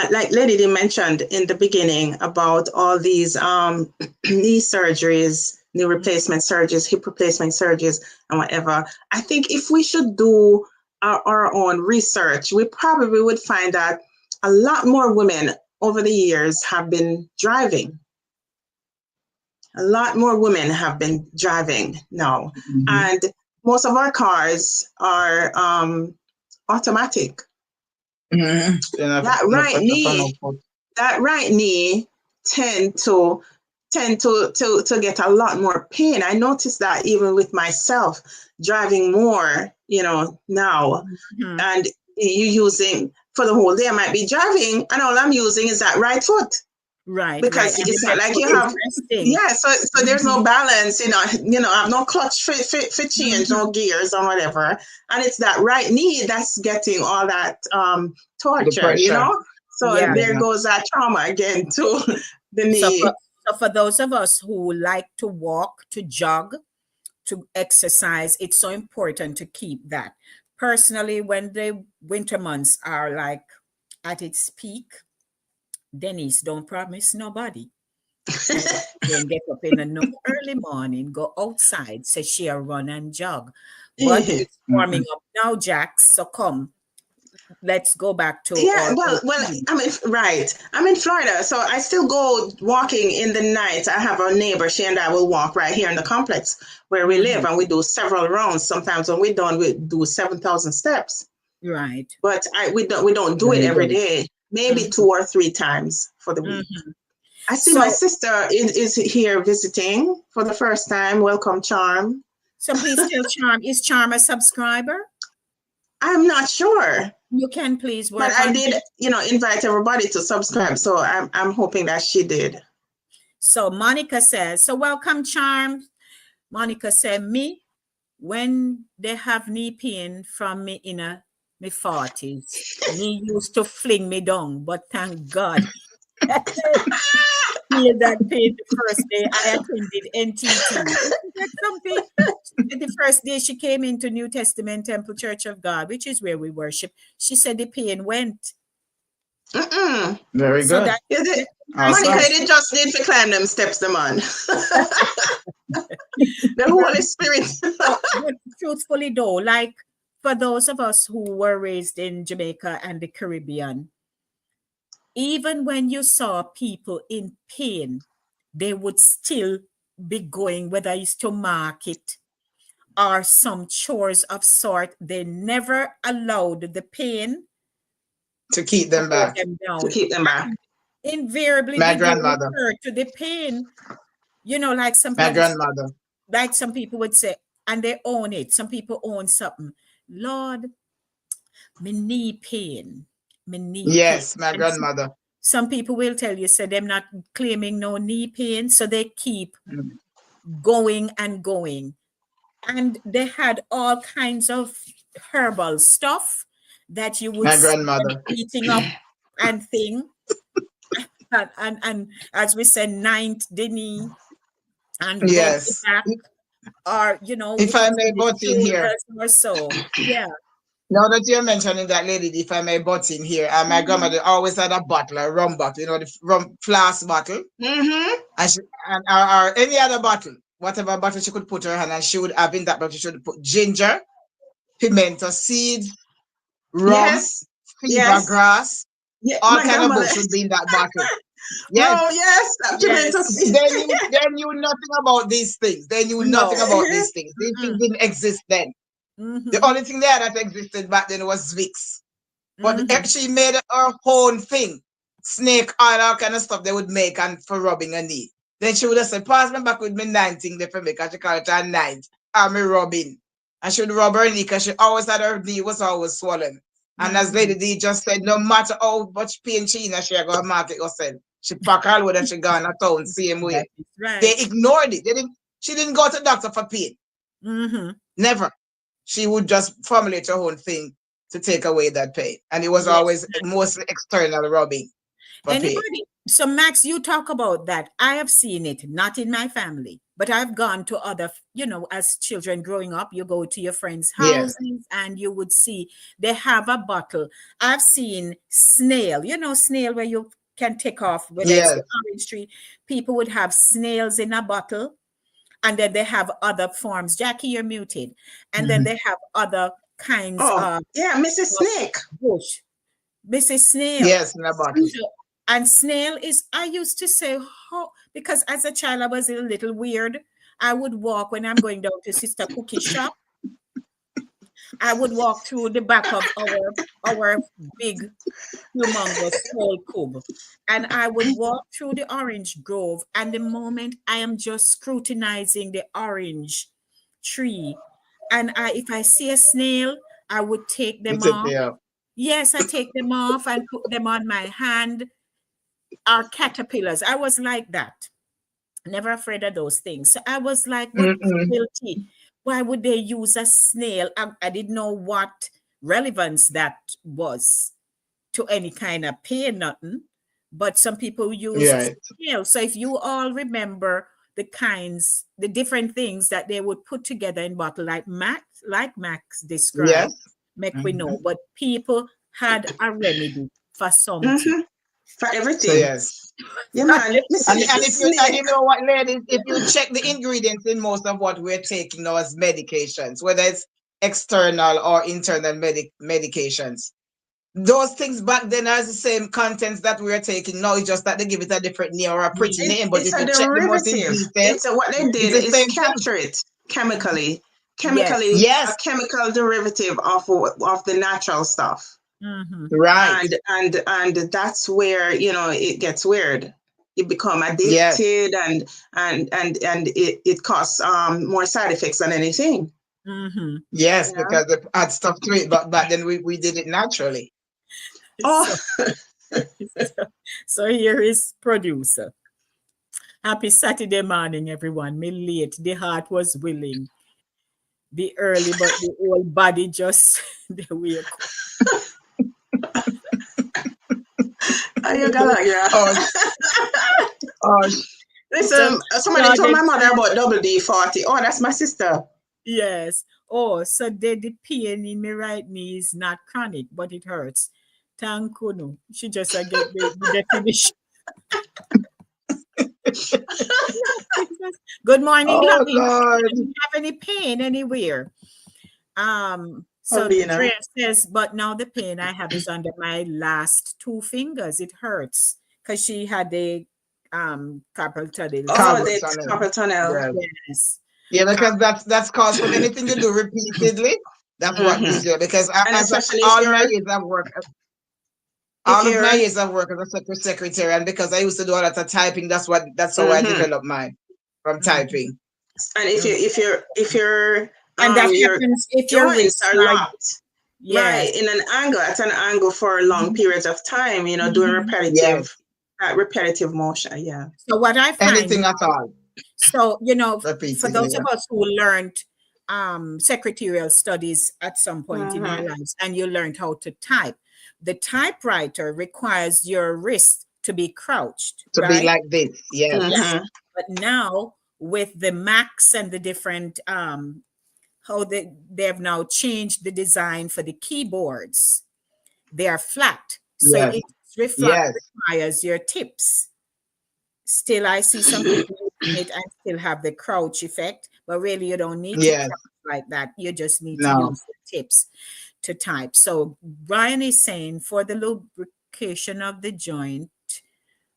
like Lady Di mentioned in the beginning about all these knee surgeries, knee replacement surgeries, hip replacement surgeries, and whatever. I think if we should do our own research, we probably would find that a lot more women over the years have been driving. A lot more women have been driving now. And most of our cars are automatic. That right knee tend to get a lot more pain. I noticed that even with myself driving more, now, and you using for the whole day, I might be driving and all I'm using is that right foot. Right. Because it's not like you have, so there's no balance, I have no clutch for change, no gears or whatever. And it's that right knee that's getting all that torture, So there goes that trauma again to the knee. So for those of us who like to walk, to jog, to exercise, it's so important to keep that. Personally, when the winter months are like at its peak, Denise, don't promise nobody. Then get up in the early morning, go outside, say she'll run and jog. But it's warming up now, Jax. So come, let's go back to Yeah, our well, I mean, right. I'm in Florida, so I still go walking in the night. I have a neighbor, she and I will walk right here in the complex where we live, and we do several rounds. Sometimes when we're done, we do 7,000 steps. right. But we don't do it Very every good. day. Maybe Mhm. 2 or 3 times for the week. Mhm. I see my So, sister is here visiting for the first time. Welcome, Charm. so please tell Charm, is Charm a subscriber? I'm not sure, You can please but work I on did, it. invite everybody to subscribe. So I'm hoping that she did. So Monica says, so welcome, Charm. Monica said, me, when they have knee pain from me in my 40s, me used to fling me down, but thank God. Feel that pain the first day I attended NTT. Isn't that something? She said the first day she came into New Testament Temple Church of God, which is where we worship, she said the pain went. Mm-mm. Very So good. that Is it, Monica, Awesome. you didn't just need to climb them steps, them on. The Holy Spirit. but truthfully though, like for those of us who were raised in Jamaica and the Caribbean, even when you saw people in pain, they would still be going, whether it's to market or some chores of sort. They never allowed the pain To keep to them weigh back. them To down. keep them back. Invariably, My did they grandmother. refer to the pain? You know, like some My people, grandmother. like some people would say, and they own it. Some people own something. Lord, me knee pain, me knee pain. Yes, my And grandmother. some people will tell you, so they're not claiming no knee pain, so they keep Mm. going and going. And they had all kinds of herbal stuff that you would My see them grandmother. eating up and thing. And as we said, ninth the knee and rub the Yes. back, or you know, If even I from may the butt in here, shoulders or so. Yeah. now that you're mentioning that lady, if I may butt in here, my grandmother always had a bottle, a rum bottle, the rum flask bottle, Mm-hmm. and, or any other bottle, whatever bottle she could put her hand, and she would have in that bottle, she would put ginger, pimento seed, rum, Yes. fever Yes. grass, Yeah. all My kind of grandmother. books would be in that bottle. Yes. Oh, yes. Yes. Pimento seed. They knew nothing about these things. They knew nothing No. about these things. These things Mm-mm. didn't exist then. The Mm-hmm. only thing there that existed back then was Vicks. But Mm-hmm. she made her own thing. Snake oil, all kind of stuff they would make and for rubbing her knee. Then she would have said, pass me back with me nine thing there for me, because she called it a nine. And me rubbing. And she would rub her knee because she always had her knee was always swollen. And as Lady D just said, no matter how much pain she in, she go to market herself. She pack all with and she gone a town same way. That is right. They ignored it. She didn't go to doctor for pain. Mm-hmm. Never. She would just formulate her own thing to take away that pain. And it was Yes. always mostly external rubbing for pain. Anybody? So, Max, you talk about that. I have seen it, not in my family, but I've gone to other, as children growing up, you go to your friends' Yes. houses and you would see they have a bottle. I've seen snail, snail where you can take off, whether it's Yes. the orange tree. People would have snails in a bottle, and then they have other forms. Jacqui, you're muted. And then they have other kinds Oh, of yeah, Mrs. Snake. bush. Mrs. Snail. Yes, in a bottle. And snail is, I used to say, because as a child, I was a little weird. I would walk when I'm going down to Sister Cookie's shop. I would walk through the back of our big, humongous whole cube. And I would walk through the orange grove. And the moment I am just scrutinizing the orange tree, and if I see a snail, I would take them off. Yes, I take them off and put them on my hand. Are caterpillars. I was like that. Never afraid of those things. So I was like, what cruelty? Why would they use a snail? I didn't know what relevance that was to any kind of pain, nothing. But some people use snail. So if you all remember the different things that they would put together in bottle, like Max described, make we know. But people had a remedy for something. For everything. So yes. Yeah, man. And if you know what, ladies, if you check the ingredients in most of what we're taking now as medications, whether it's external or internal medications, those things back then are the same contents that we are taking now. It's just that they give it a different name or a pretty name. But It's if a you check them out in derivative. detail, What they it's did the is same thing. capture it chemically. Yes. Yes, A chemical derivative of the natural stuff. Mm-hmm. right. And that's where it gets weird. You become Yes, addicted, and it causes more side effects than anything. Mm-hmm. yes, You know? because they add stuff to it. But back then we did it naturally. Oh, So here is producer. Happy Saturday morning, everyone. Me late. The heart was willing. The early, but the whole body just the wake. you got yeah. Oh, oh, Listen, Just somebody told started. my mother about double D40. Oh, that's my sister. Yes. Oh, so the pain in my right knee is not chronic, but it hurts. Thank you. No. She just get the definition. Good morning, oh lovely. Lord. Do you have any pain anywhere? So Paulina. Drea says, but now the pain I have is under my last two fingers. It hurts because she had the carpal tunnel. Oh, Carpal the tunnel. carpal tunnel. Yes. Yes. Yeah, because that's caused from anything you do repeatedly. That's what Hmm. gives you. Because And especially all my years of work, if all of my you're years of work as a secretary, and because I used to do a lot of typing, that's how I mhm. developed mine from Mhm. typing. And if And that your happens if your joints wrist are slide. locked Yes. right in an angle at an angle for long periods of time, doing Mhm. Yes, repetitive motion. Yeah. So what I find anything at all, So, for repeatedly. those of Yeah. us who learned secretarial studies at some point in our Hmm. lives and you learned how to type, the typewriter requires your wrist to be crouched, To be right? like this. Yes. Yes. Hmm. But now with the Macs and the different how they have now changed the design for the keyboards. They are flat. So Yes. it reflect Yes. requires your tips. Still, I see some people using it and still have the crouch effect, but really you don't need to Yes. crouch like that. You just need to No. use the tips to type. So Brian is saying for the lubrication of the joint,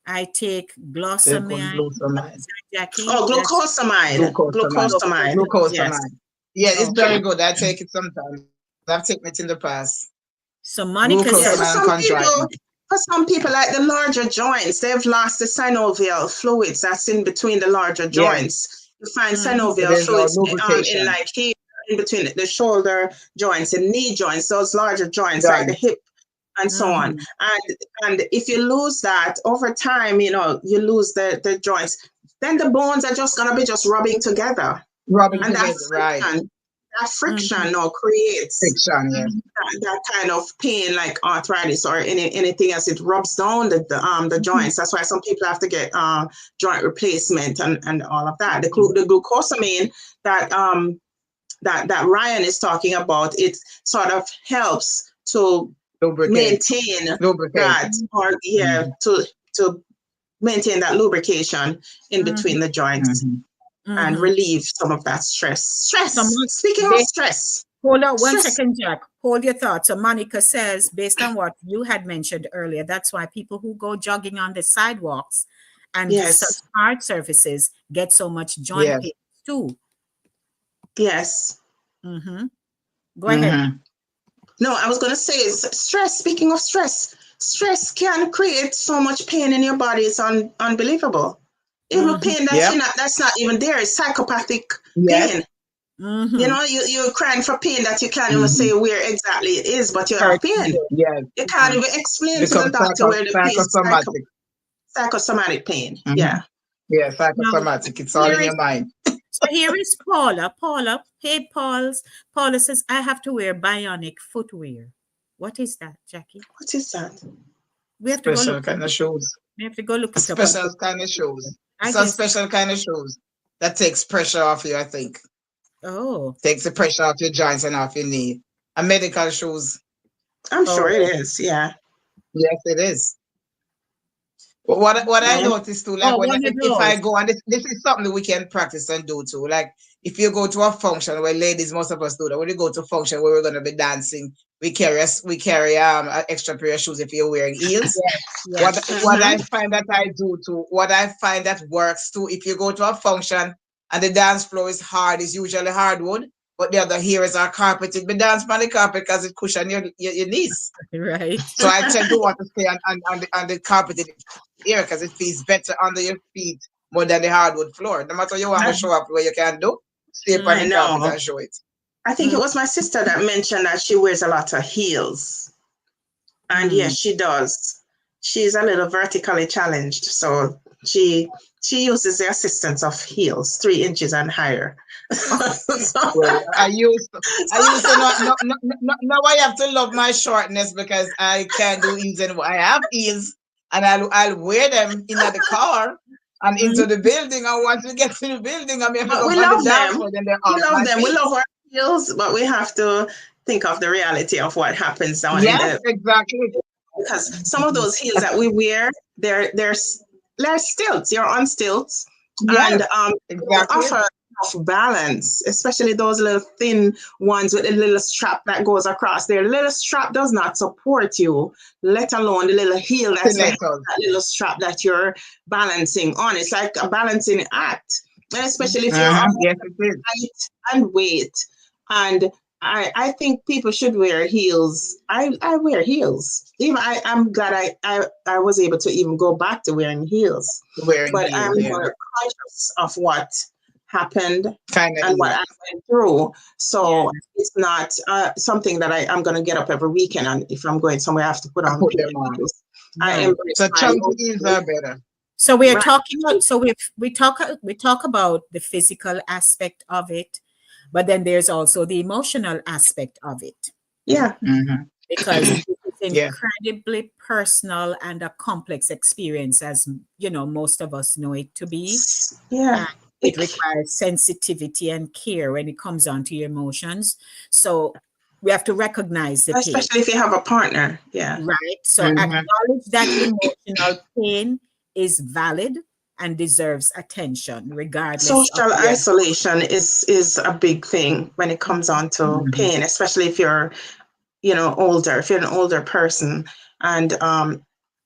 I take Take one glucosamine. glucosamine. Jackie, Oh, that's Glucosamine. glucosamine. glucosamine. Yes. Glucosamine. Yeah, it's very Okay. good. I take it sometimes. I've taken it in the past. So Monica Yeah, says, Glucosamine and chondroitin. for some people, like the larger joints, they've lost the synovial fluids that's in between the larger Yes. joints. You find mhm, So synovial there's no fluids in lubrication. like here, in between the shoulder joints and knee joints, those larger joints like the Done. hip and so on. mhm, And if you lose that over time, you lose the joints, then the bones are just gonna be just rubbing together. Rubbing And together. Right. that friction mhm, now creates Fiction. Yes. mhm, that kind of pain like arthritis or anything else. It rubs down the mhm, joints. That's why some people have to get joint replacement and all of that. The glucosamine that that Ryan is talking about, it sort of helps to Lubricate. maintain Lubricate. that, or yeah, Mm-hmm. to maintain that lubrication in between the joints Mm-hmm. and mhm. relieve some of that stress. So Speaking of they stress, hold on one stress. second, Jack. Hold your thoughts. So Monica says, based on what you had mentioned earlier, that's why people who go jogging on the sidewalks and such Yes, hard surfaces get so much joint Yes. pain too. yes. Hmm. Go ahead. Mm-hmm. No, I was going to say stress. Speaking of stress, stress can create so much pain in your body. It's unbelievable. Even Hmm. pain Yep. that's not even there. It's psychopathic Yes. pain. Hmm. You're crying for pain that you can't even Mm-hmm. say where exactly it is, but you have Hurt. pain. Yes. You can't even explain to the Become doctor where the pain is. psychosomatic. Psychosomatic pain. Mm-hmm. Yeah. Yeah, Now, psychosomatic. It's all here in is your mind. so here is Paula. Paula, hey Paula says I have to wear bionic footwear. What is that, Jackie? What is that? We have to go Special look it kind of up. shoes. We have to go look A it up. special kind of shoes. I It's a guess. special kind of shoes that takes pressure off you, I think. Oh, Takes the pressure off your joints and off your knee. And medical shoes. I'm sure it oh, is. Yeah. Yes, it is. But what I Yeah. noticed too, like oh, when one of if I those. go, and this is something that we can practice and do too. Like if you go to a function where ladies, most of us do that, when you go to a function where we're gonna be dancing we carry an extra pair of shoes if you're wearing heels. Yes. What I find that I do too, what I find that works too, if you go to a function and the dance floor is hard, it's usually hardwood, but the other areas are carpeted. But dance on the carpet because it cushion your knees. Right. So I tend to want to stay on the carpeted area because it feels better under your feet more than the hardwood floor. No matter you want to show up where you can do, stay on I the carpet know. and show it. I think it was my sister that mentioned that she wears a lot of heels. And yes, she does. She's a little vertically challenged, so she uses the assistance of heels, 3 inches and higher. Well, I used to now I have to love my shortness because I can't do heels anymore. I have heels and I'll wear them in the car and into the building. And once we get to the building, I have to go we on the love dance them. floor. Then they're We off love my them. We feet. love our heels, but we have to think of the reality of what happens down in Yes, the, exactly. because some of those heels that we wear, they're stilts. You're on stilts, Yes, and they don't exactly. offer enough balance, especially those little thin ones with a little strap that goes across. Their little strap does not support you, let alone the little heel that's behind Stilettos. that little strap that you're balancing on. It's like a balancing act, and especially if you're Yes, it is. height and weight. And I think people should wear heels. I wear heels. Even I'm glad I was able to even go back to wearing heels. Wearing But heels, I'm yeah. more conscious of what happened Kind of and what I went through. So Yeah. it's not something that I'm going to get up every weekend, and if I'm going somewhere, I have to put on put them on. heels. I Right. embrace So my chunky own heels heels. are better. So we are Right. talking about, so we talk about the physical aspect of it, but then there's also the emotional aspect of it, Yeah. because it's Yeah. incredibly personal and a complex experience, as you know, most of us know it to be. Yeah. It requires sensitivity and care when it comes on to your emotions. So we have to recognize the pain, Especially if you have a partner. Yeah. right? So acknowledge that emotional pain is valid and deserves attention, regardless of Social Yeah. isolation is a big thing when it comes on to pain, especially if you're, older, if you're an older person. And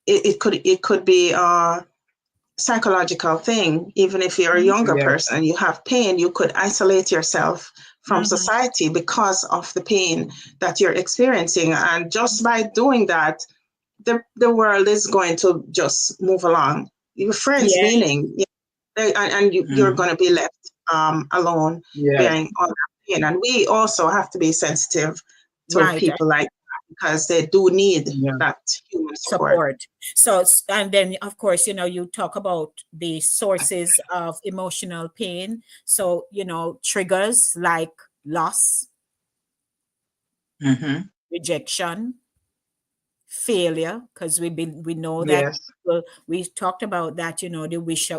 it could be a psychological thing. Even if you're a younger Yeah. person and you have pain, you could isolate yourself from society because of the pain that you're experiencing. And just by doing that, the world is going to just move along. Your friends Yeah. meaning, and you're going to be left alone Yeah. bearing all that pain. And we also have to be sensitive to Right. people like that because they do need Yeah. that human support. So, and then of course, you talk about the sources of emotional pain. So, triggers like loss, rejection, failure, because we know that Yes. we talked about that, the wish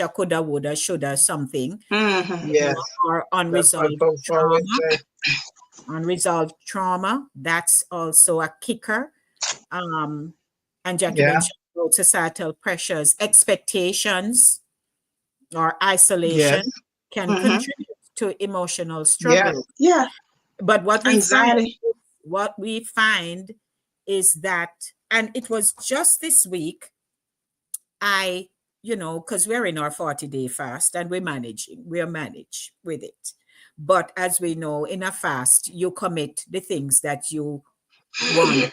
I coulda, woulda, shoulda, something, Yes. or That's what unresolved folks always trauma. say. Unresolved trauma, that's also a kicker. And Jacqui Yeah. mentioned about societal pressures, expectations, or isolation Yes. can contribute to emotional Yes. struggle. Yeah, But anxiety. what we find is that, and it was just this week, because we're in our 40-day fast and we're managed with it. But as we know, in a fast, you commit the things that you want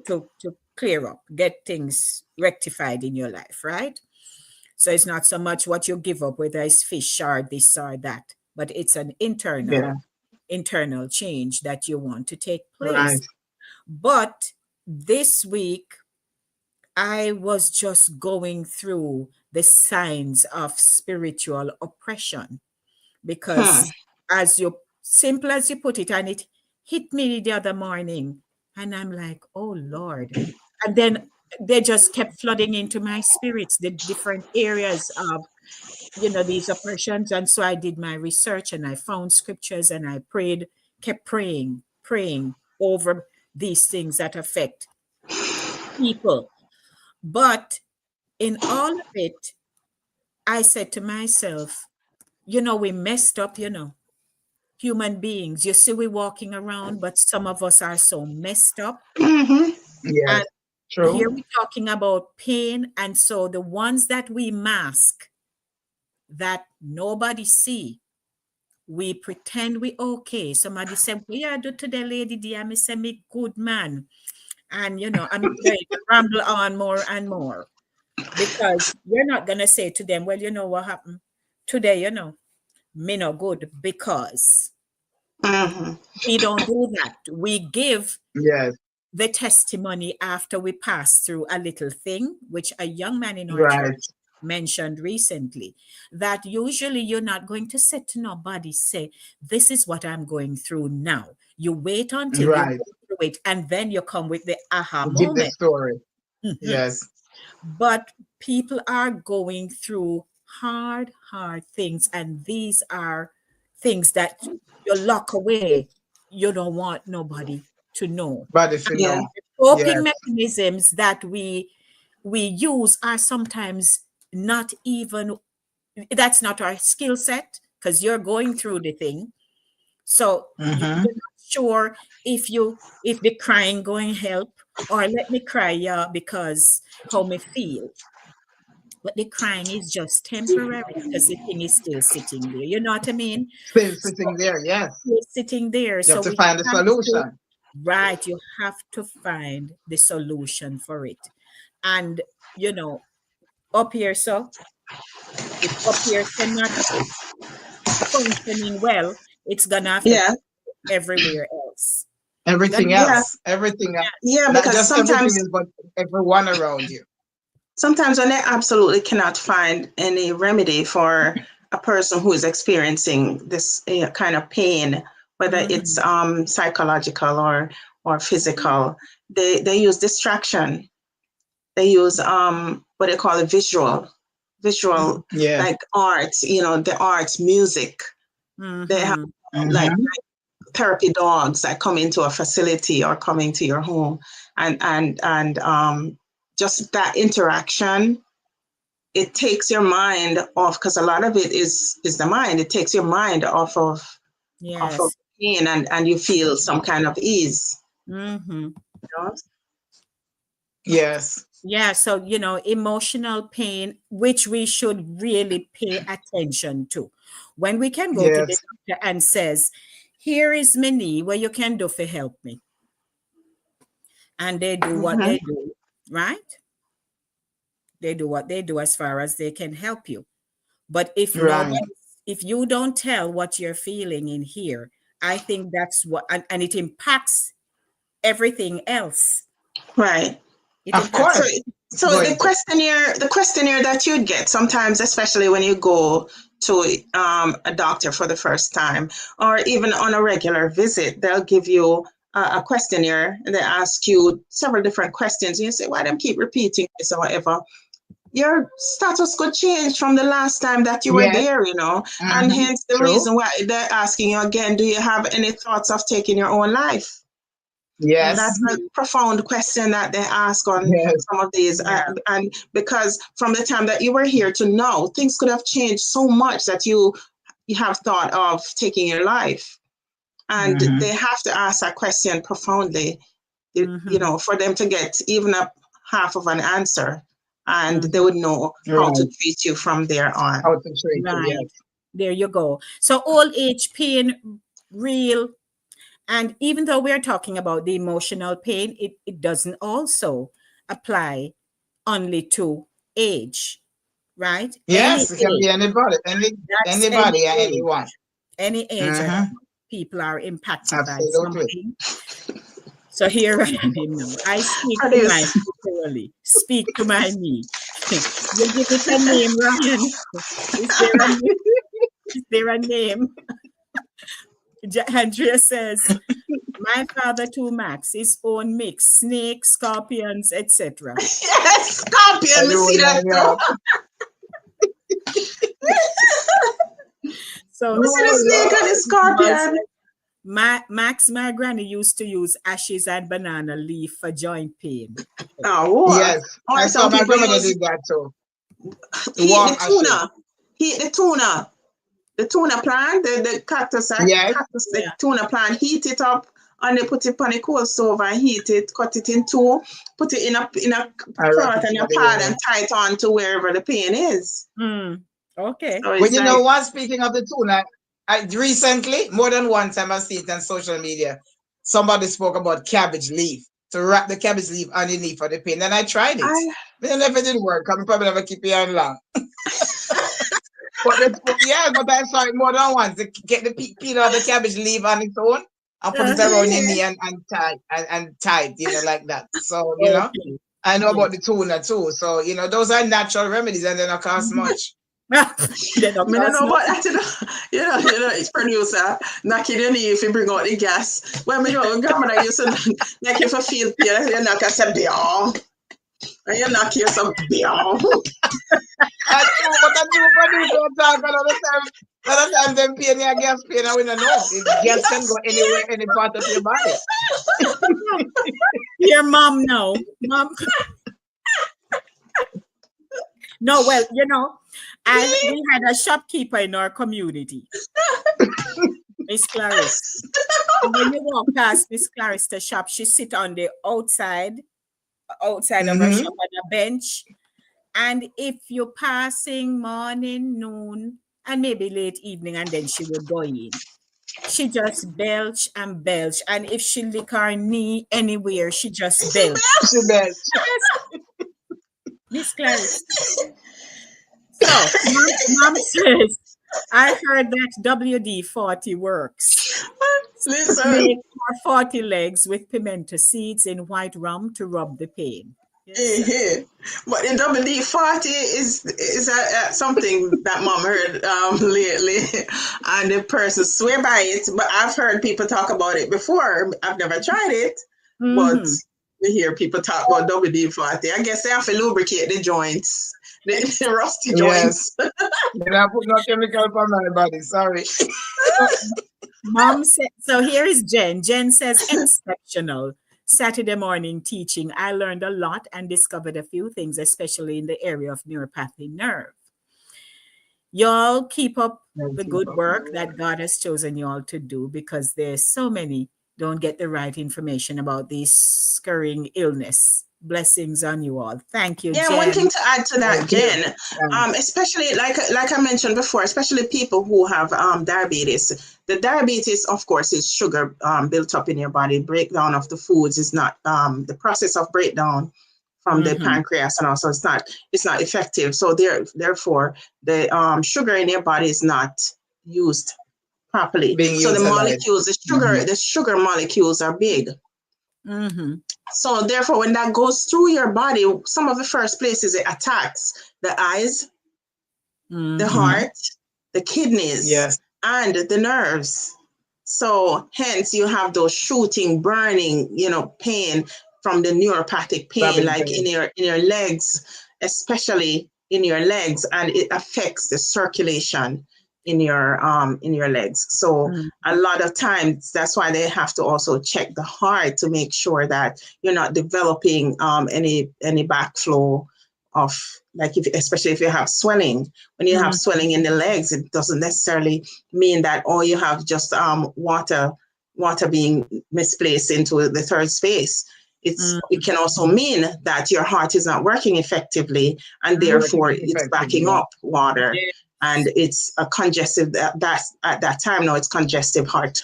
to clear up, get things rectified in your life, right? So it's not so much what you give up, whether it's fish or this or that, but it's an Yeah. internal change that you want to take Right. place. But this week, I was just going through the signs of spiritual oppression because, as simple as you put it, and it hit me the other morning, and I'm like, oh Lord. And then they just kept flooding into my spirits, the different areas of, these oppressions. And so I did my research and I found scriptures and I kept praying over these things that affect people. But in all of it, I said to myself, we messed up, human beings. You see, we're walking around, but some of us are so messed up. Mm-hmm. Yes. And True. here we're talking about pain. And so the ones that we mask, that nobody see, we pretend we okay. Somebody said, "What you do today, Lady D?" I say, "Me good man." And I'm going to ramble on more and more, because you're not gonna say to them, "Well, you know what happened today, me no good," because Mm-hmm. we don't do that. We give Yes. the testimony after we pass through a little thing, which a young man in our church Right. mentioned recently, that usually you're not going to say to nobody, say, "This is what I'm going through now." You wait until you Right. go through it, and then you come with the aha Give the moment. story. Mhm. Yes. But people are going through hard, hard things, and these are things that you lock away. You don't want nobody to know. But if you Yeah. know. Coping Yes. mechanisms that we use are sometimes not even, that's not our skill set, because you're going through the thing. So Mm-hmm. you're not sure if the crying going help, or let me cry, yeah, because how me feel. But the crying is just temporary, because the thing is still sitting there. You know what I mean? Still So sitting there. Yes. it's sitting there. You have So to we find the have to, solution. right, you have to find the solution for it. And up here, so if up here cannot functioning well, it's gonna affect Yeah. everywhere else. Everything Gonna, Yeah. else. Everything else. Yeah. Not Because just everything sometimes is, but everyone around you. sometimes when they absolutely cannot find any remedy for a person who is experiencing this kind of pain, whether it's Mhm. psychological or physical, they use distraction. They use what they call a visual Yeah. like art, the arts, music. They have Mhm. like Mm-hmm. therapy dogs that come into a facility or come into your home, and just that interaction, it takes your mind off, because a lot of it is the mind. It takes your mind off of Yes. pain, and you feel some kind of ease. Mhm. You know? Yes. Yeah, so emotional pain, which we should really pay attention to. When we can go to the Yes. doctor and says, "Here is my knee, what you can do for help me," and they do what Mhm. they do, right? They do what they do as far as they can help you. But Right. if you don't tell what you're feeling in here, I think that's what, and it impacts everything else. Right. It Of impacts. So, course. so Going to. the questionnaire that you get sometimes, especially when you go to a doctor for the first time, or even on a regular visit, they'll give you a questionnaire, and they ask you several different questions. And you say, "Why them keep repeating this or whatever?" Your status could change from the last time that you were Yes. there, and Mm-hmm. hence the True. reason why they're asking you again, do you have any thoughts of taking your own life? Yes. That's a profound question that they ask on Yes. some of these. Yeah. And because from the time that you were here to now, things could have changed so much that you have thought of taking your life. And Mm-hmm. they have to ask that question profoundly, Mhm. for them to get even a half of an answer. And they Mhm. would know how to Right. treat you from there on. How to treat you. Right. Yes. There you go. So old age pain, real. And even though we're talking about the emotional pain, it doesn't also apply only to age, right? Any Yes. It can be age. anybody. That's any Anybody and anyone. age. Any age at Mm-hmm. all. People are impacted by Absolutely. something. So here I am now. I speak to my Produce. literally speak to my me. You give it a name, Ryan. Is there a name? Is there a name? Andrea says, "My father too, Max, his own mix, snakes, scorpions, etc." Yes, scorpion, we see Roll that my too. yard. So We see the Oh snake and the Lord. scorpion. Max, my granny used to use ashes and banana leaf for joint pain. Oh, Yes. or I saw some my people grandmother use did that too. The heat warm the ashes. tuna. Heat the tuna. the tuna plant, the cactus, Yes. the tuna plant, heat it up, and they put it on a coal stove and heat it, cut it in two, put it in a I wrap cloth it and a for the pad ear. and tie it on to wherever the pain is. Okay. So Well, it's you like, know what? Speaking of the tuna, recently, more than one time I've seen it on social media, somebody spoke about cabbage leaf, to wrap the cabbage leaf underneath for the pain. And I tried it. But it never did work. I'm probably never keep it on long. But I saw it more than once. To get the peel of the cabbage leaf on its own and put it around your knee and tie it, you know, like that. So, you know, Okay. I know about the tuna too. So, you know, those are natural remedies and they don't cost much. They don't I don't cost know much. about that, you know, it's producer knocking your knee if you bring out the gas. Well, me know grandmother used to knock you for feel pain, you knock and say beyond. And you knock you some beyond. That's true, but that's true producer talk another time them pain your gas pain and we don't know. Gas can go anywhere, any part of your body. Your mom, no. Mom. No, well, you know, as we had a shopkeeper in our community, Miss Clarice. And when you walk past Miss Clarice the shop, she sit on the outside of her shop on a bench. And if you're passing morning, noon, and maybe late evening, and then she would go in. She just belch and belch. And if she lick her knee anywhere, she just belch. She belch. Miss Clarice. So, mom says, I heard that WD-40 works. Listen. Make 40 legs with pimento seeds in white rum to rub the pain. Yes, But the WD-40 is something that mom heard lately, and the person swear by it. But I've heard people talk about it before. I've never tried it, but we hear people talk about WD-40. I guess they have to lubricate the joints, the rusty joints. You're not putting no chemical on my body. Sorry. Mom said, so here is Jen. Jen says, exceptional. Saturday morning teaching. I learned a lot and discovered a few things, especially in the area of neuropathy nerve. Y'all keep up the good work that God has chosen y'all to do, because there's so many don't get the right information about this scurrying illness. Blessings on you all. Thank you, Yeah, Jen. one thing to add to that, Jen, especially like I mentioned before, especially people who have diabetes. The diabetes, of course, is sugar built up in your body. Breakdown of the foods is not the process of breakdown from the pancreas, and also it's not effective. So therefore, the sugar in your body is not used properly. So the molecules, the sugar molecules are big. So therefore, when that goes through your body, some of the first places it attacks the eyes, the heart, the kidneys, and the nerves. So hence you have those shooting, burning, pain from the neuropathic pain, like in your legs, especially in your legs, and it affects the circulation in your legs. So a lot of times that's why they have to also check the heart to make sure that you're not developing any backflow of, like, especially if you have swelling. When you have swelling in the legs, it doesn't necessarily mean that you have just water being misplaced into the third space. It can also mean that your heart is not working effectively, and therefore it's backing up water. Yes. And it's a congestive, that's at that time now it's congestive heart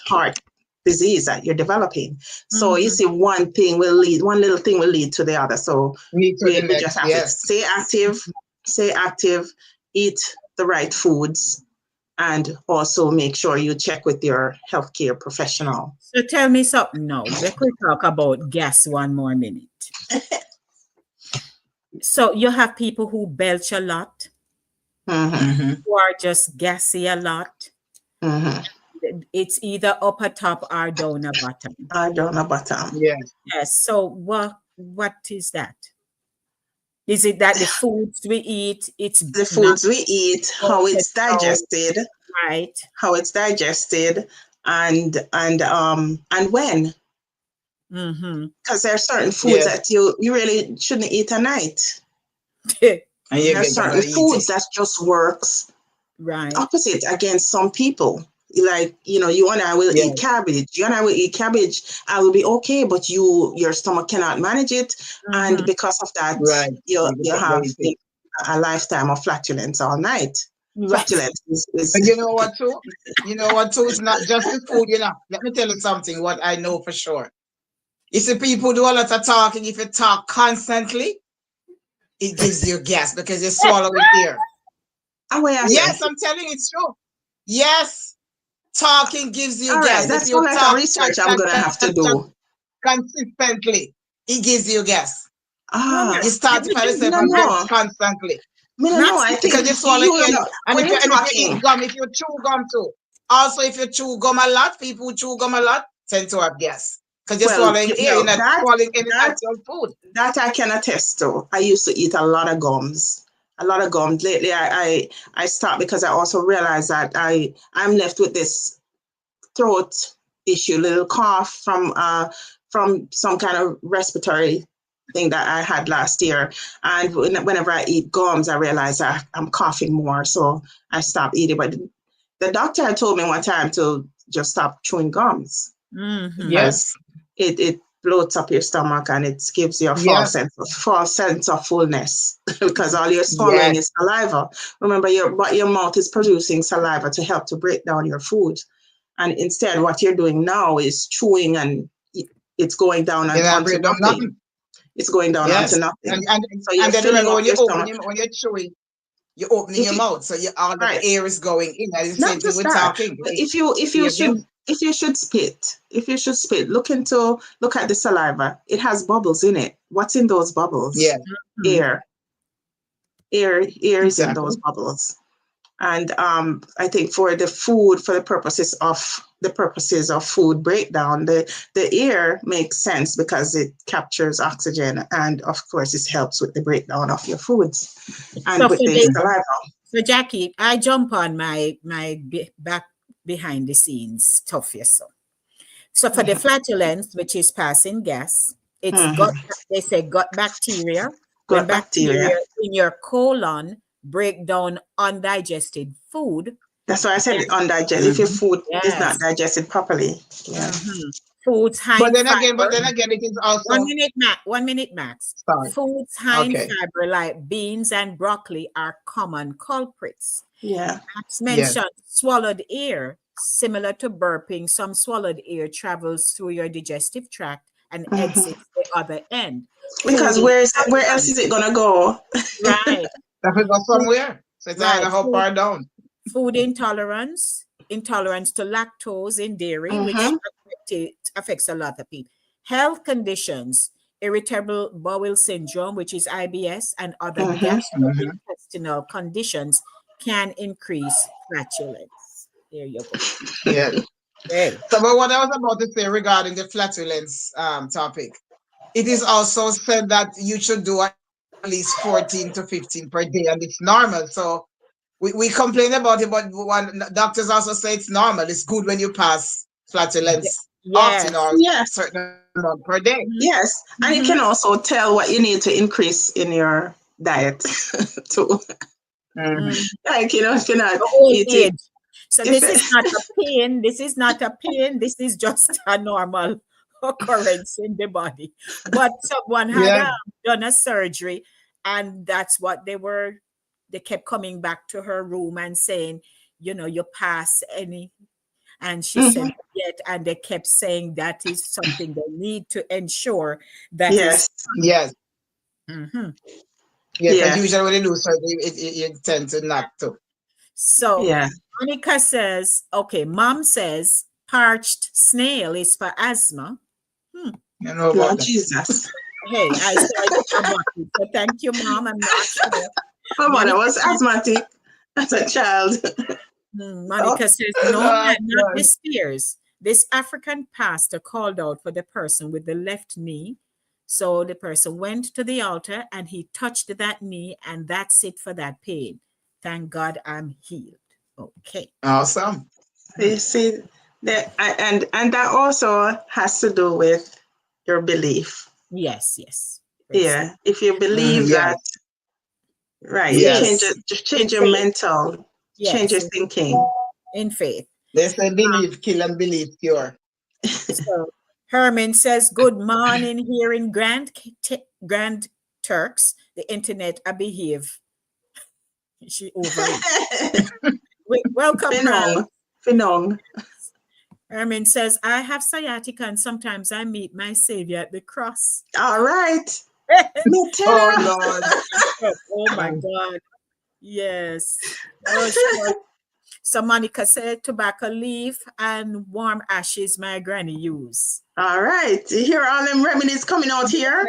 disease that you're developing. So you see, one little thing will lead to the other. So we just have to stay active, eat the right foods, and also make sure you check with your healthcare professional. So tell me something now. We could talk about gas one more minute. So you have people who belch a lot, who are just gassy a lot. It's either upper top or down a bottom. Down a bottom. Yes. So what is that? Is it that the foods we eat, how it's digested, right? How it's digested, and when. Because there are certain foods that you really shouldn't eat at night. There are certain foods that just works Right. opposite against some people. Like, you and I will Yeah. eat cabbage. You and I will eat cabbage. I will be okay, but your stomach cannot manage it, and because of that, Right. you have a lifetime of flatulence all night. Right. Flatulence is And you know what too? You know what too? It's not just the food, Let me tell you something, what I know for sure. You see, people do a lot of talking. If you talk constantly, it gives you gas because you're swallowing air. Yes, I'm telling you, it's true. Yes, talking gives you all right. gas. If That's you all like a talk research I'm gonna have to do. consistently, it gives you gas. Ah, You start to find yourself and no, gas constantly no. I think because you swallow air. And when if you're you eat talking. gum, if you chew gum too. Also, if you chew gum a lot, people who chew gum a lot tend to have gas because you're Well, swallowing air. You're not swallowing any that actual food. that I can attest to. I used to eat a lot of gums. A lot of gums. Lately, I stopped because I also realized that I'm left with this throat issue, little cough from some kind of respiratory thing that I had last year. And whenever I eat gums, I realize I'm coughing more, so I stopped eating. But the doctor had told me one time to just stop chewing gums because it bloats up your stomach and it gives you a false sense of fullness because all you're swallowing is saliva. Remember, your mouth is producing saliva to help to break down your food. And instead, what you're doing now is chewing, and it's going down onto nothing. It's going down onto nothing. So you're then filling remember up when your stomach. when you're chewing, you're opening your mouth, so all the air is going in. And it's the same thing with talking. But if you should spit, look at the saliva. It has bubbles in it. What's in those bubbles? Yeah. Air. Air is in those bubbles. And I think for the purposes of food breakdown, the air makes sense because it captures oxygen, and of course it helps with the breakdown of your foods and So with the saliva. So Jacqui, I jump on my back behind the scenes stuff here. So for the flatulence, which is passing gas, it's they say gut bacteria. When bacteria in your colon break down undigested food. That's why I said undigested. If your food is not digested properly. Yeah. Foods high but in fiber. But then again, it is also 1 minute max. Sorry. Foods high in fiber like beans and broccoli are common culprits. Yeah. Max mentioned swallowed air, similar to burping. Some swallowed air travels through your digestive tract and exits the other end. Because where else is it gonna go? Right. That will go somewhere. So it's either up or down. Food intolerance to lactose in dairy, which affects a lot of people. Health conditions, irritable bowel syndrome, which is IBS, and other gastrointestinal conditions can increase flatulence. There you go. Yeah. So, but what I was about to say regarding the flatulence topic, it is also said that you should do at least 14 to 15 per day, and it's normal. So we complain about it, but doctors also say it's normal. It's good when you pass flatulence often or certain amount per day. Yes, and you can also tell what you need to increase in your diet too. Like, if you're not eating. So this is not a pain. This is not a pain. This is just a normal occurrence in the body. But someone had done a surgery, and that's what they kept coming back to her room and saying, you pass any. And she said, yet, and they kept saying that is something they need to ensure that is. Yes. But usually when they do surgery, it tends to not to. So Monica says, Mom says parched snail is for asthma. You know about Jesus. Hey, I said asthmatic. So thank you, Mom. I'm not sure. My mother was asthmatic as a child. Monica says, no, not this Spears. This African pastor called out for the person with the left knee. So the person went to the altar and he touched that knee, and that's it for that pain. Thank God I'm healed. Okay. Awesome. You see, and that also has to do with your belief. Yes. Yeah. If you believe that, right, you change your mental Change Yes, your thinking. in faith. They say believe, kill, and believe cure. So Herman says, good morning here in Grand Turks. The internet I behave. She over it. Welcome, Herman. Finong. Finong. Herman says, I have sciatica and sometimes I meet my savior at the cross. All right. Me too. Oh, Lord. Oh my God. Yes. Oh, sure. So Monica said tobacco leaf and warm ashes my granny use. All right. You hear all them remedies coming out here?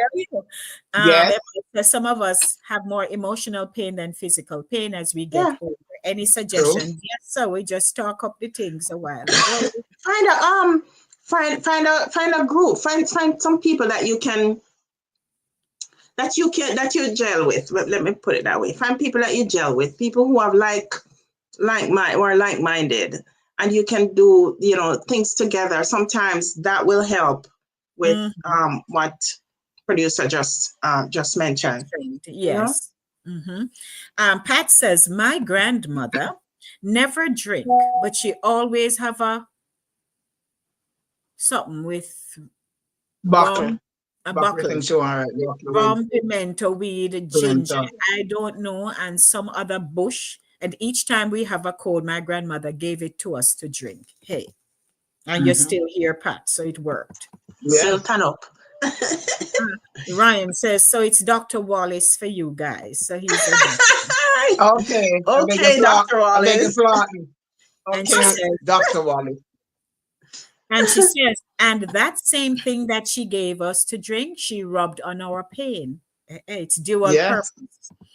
Yes. Some of us have more emotional pain than physical pain as we get Yeah. older. Any suggestions? Yes, so we just talk up the things a while. Find a group. Find some people that you gel with. Let me put it that way. Find people that you gel with. People who have like-minded, and you can do things together. Sometimes that will help with what producer just mentioned. Yes. Pat says my grandmother never drink, but she always have something with Buckle. a buckle. Rum, pimento, weed, ginger, I don't know, and some other bush. And each time we have a cold, my grandmother gave it to us to drink. Hey, and you're still here, Pat, so it worked. Still turn up. Ryan says, so it's Dr. Wallace for you guys. So he's Okay. Okay, Dr. Wallace. And she says, Dr. Wallace. And she says, and that same thing that she gave us to drink, she rubbed on our pain. It's dual purpose.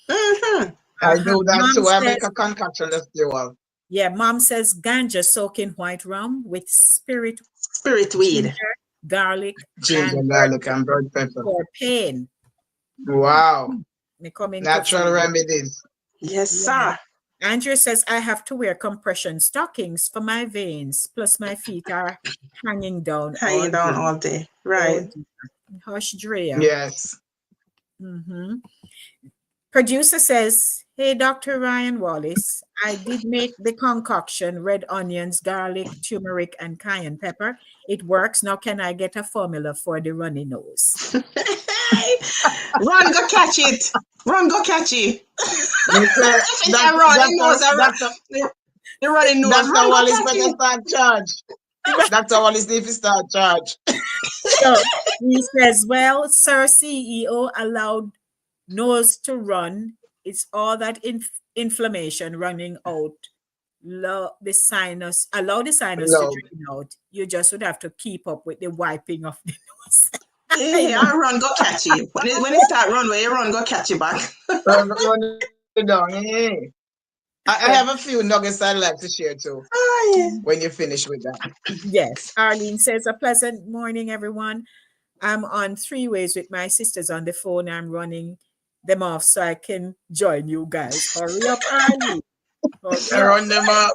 I do that too. I make a concoction that's dual. Yeah, mom says ganja soaking white rum with spirit weed, ginger, garlic, and bird pepper for pain. Wow. Natural remedies. Yes, sir. Andrew says, I have to wear compression stockings for my veins, plus my feet are hanging down all day. Right. Hush, Drea. Yes. Producer says, hey, Dr. Ryan Wallace, I did make the concoction, red onions, garlic, turmeric, and cayenne pepper. It works. Now can I get a formula for the runny nose? Run, go catch it. Run, go catch it. The running nose. Dr. Wallace better start charge. Dr. Wallace need to start charge. So he says, well, Sir CEO allowed nose to run. It's all that inflammation running out. Allow the sinus to drain out. You just would have to keep up with the wiping of the nose. Yeah, I run, go catch you. When it start run, where you run, go catch you back. Run down. I have a few nuggets I'd like to share too. Oh, yeah. When you finish with that. Yes. Arlene says, a pleasant morning, everyone. I'm on 3 ways with my sisters on the phone. I'm running them off so I can join you guys. Hurry up, Arlene. Run them up.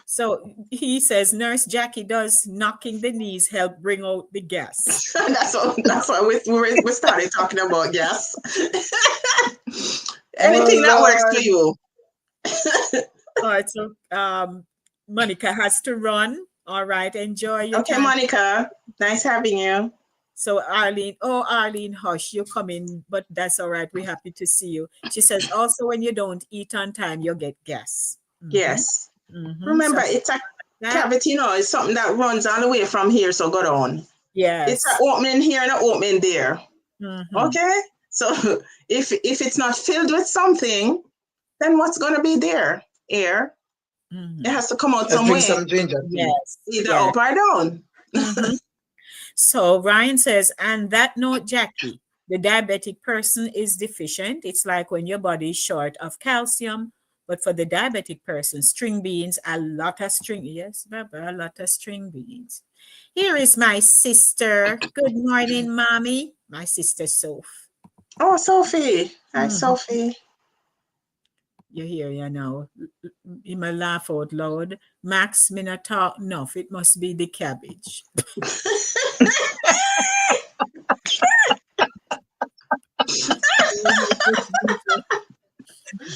So he says, Nurse Jacqui, does knocking the knees help bring out the gas? that's what we started talking about gas. Anything that works for you. All right, so Monica has to run. All right, enjoy your time. Monica, nice having you. So Arlene, hush, you're coming, but that's all right. We're happy to see you. She says, also when you don't eat on time, you'll get gas. Yes. Remember, it's a cavity, it's something that runs all the way from here, so go down. Yes. It's an opening here and an opening there. Okay? So if it's not filled with something, then what's going to be there? Air. It has to come out somewhere. Some ginger. Yes. Either up or down. So Ryan says, and that note, Jacqui, the diabetic person is deficient. It's like when your body is short of calcium. But for the diabetic person, string beans, a lot of string beans. Here is my sister. Good morning, Mommy. My sister, Soph. Oh, Sophie. Hi, Sophie. You hear you now. You may laugh out loud. Max, me not talk enough. It must be the cabbage.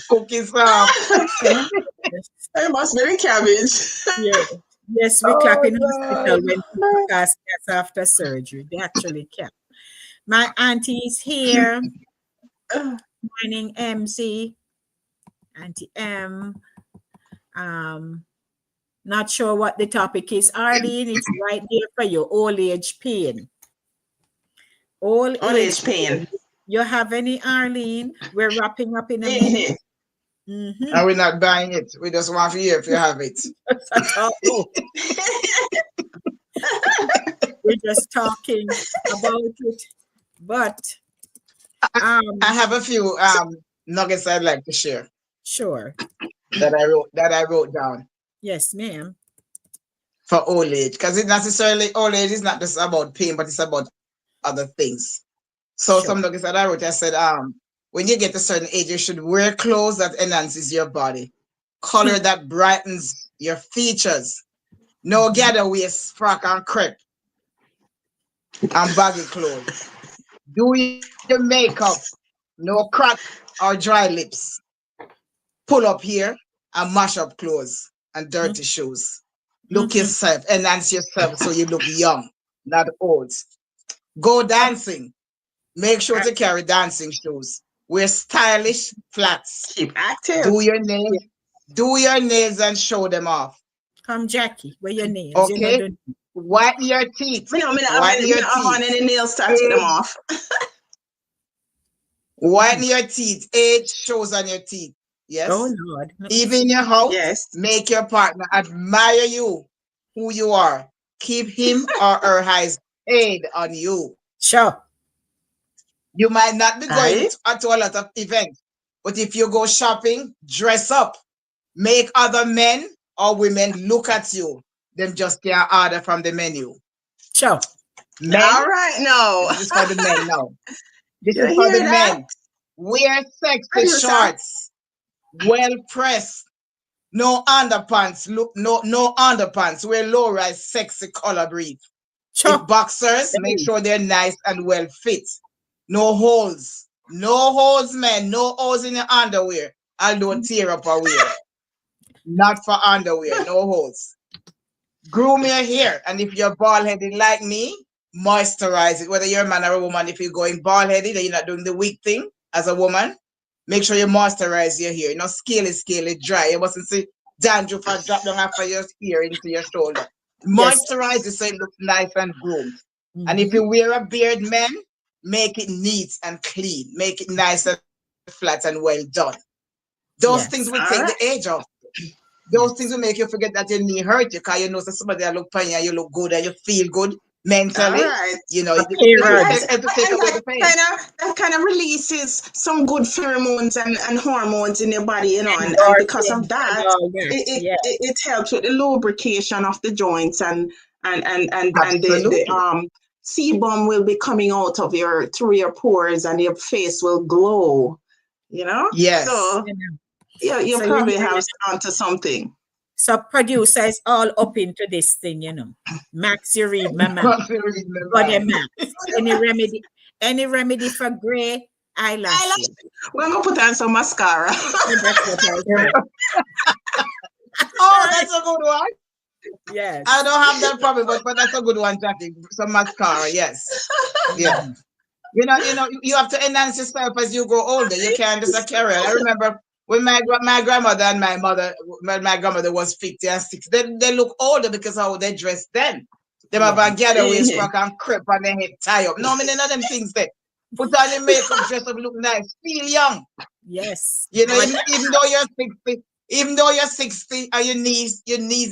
cookies off. It must be the cabbage. Yeah. Yes, we clap Oh in hospital God. when people cast cats after surgery. They actually clap. My auntie is here. Morning, MC. Auntie M. Not sure what the topic is. Arlene, it's right there for you. Old age pain. Old All age age pain. pain. You have any, Arlene? We're wrapping up in a minute. Mm-hmm. And we're not buying it. We just want to hear if you have it. We're just talking about it. But I have a few nuggets I'd like to share sure. that I wrote down Yes, ma'am. for old age. Because it necessarily old age is not just about pain, but it's about other things. So Sure. some nuggets that I wrote, I said, when you get to a certain age, you should wear clothes that enhances your body, color that brightens your features. No gather waist, frock and crepe, and baggy clothes. Do your makeup, no crack or dry lips. Pull up here and mash up clothes and dirty shoes. Look yourself, enhance yourself so you look young, not old. Go dancing. Make sure to carry dancing shoes. Wear stylish flats. Keep active. Do your nails and show them off. Come, Jacqui, where your nails? Okay. You know, Whiten your teeth. Whiten your on teeth. any nails to take them off. Whiten your teeth. Age shows on your teeth. Yes. oh Lord. Even in your house, Yes. make your partner admire you, who you are. Keep him or her eyes paid on you. Sure. You might not be going Aye. to a lot of events, but if you go shopping, dress up. Make other men or women look at you. Them just can't order from the menu. Sure. Men, All right, no. this is for the men now. This You is for hear the that? men. Wear sexy Producer. shorts, well pressed. No underpants. Look, no underpants. Wear low rise, sexy color brief. Sure. If boxers, make sure they're nice and well fit. No holes. No holes, man. No holes in your underwear. I'll don't tear up or wear. Not for underwear. No holes. Groom your hair. And if you're bald headed like me, moisturize it. Whether you're a man or a woman, if you're going bald headed and you're not doing the wig thing as a woman, make sure you moisturize your hair. You know, scaly, dry. You mustn't see dandruff or drop down after your hair into your shoulder. Moisturize it so it looks nice and groomed. And if you wear a beard, men, make it neat and clean. Make it nice and flat and well done. Those things will take the age off. Those things will make you forget that your knee hurt you because you know somebody that look funny and you look good and you feel good mentally. Right. You know, that kind of releases some good pheromones and hormones in your body, you know, and because of that, it helps with the lubrication of the joints and the sebum will be coming out of through your pores and your face will glow, you know? Yes. So you probably have onto something. So producer is all up into this thing, you know. Max, you read my mind. Body Max. Any remedy for gray eyelashes? We're gonna put on some mascara. That's what I heard. Oh, that's a good one. Yes. I don't have that problem, but that's a good one, Jacqui. Some mascara, yes. Yeah. You know, you have to enhance yourself as you grow older. You can't just carry on. I remember when my grandmother and my mother, when my grandmother was 50 and 60, they look older because of how they dress then. They have a getaway frock and crepe and their head tie up. No, I mean, none of them things there. Put on your makeup, dress up, look nice, feel young. Yes. You know, even though you're 60, even though you're 60 and your knees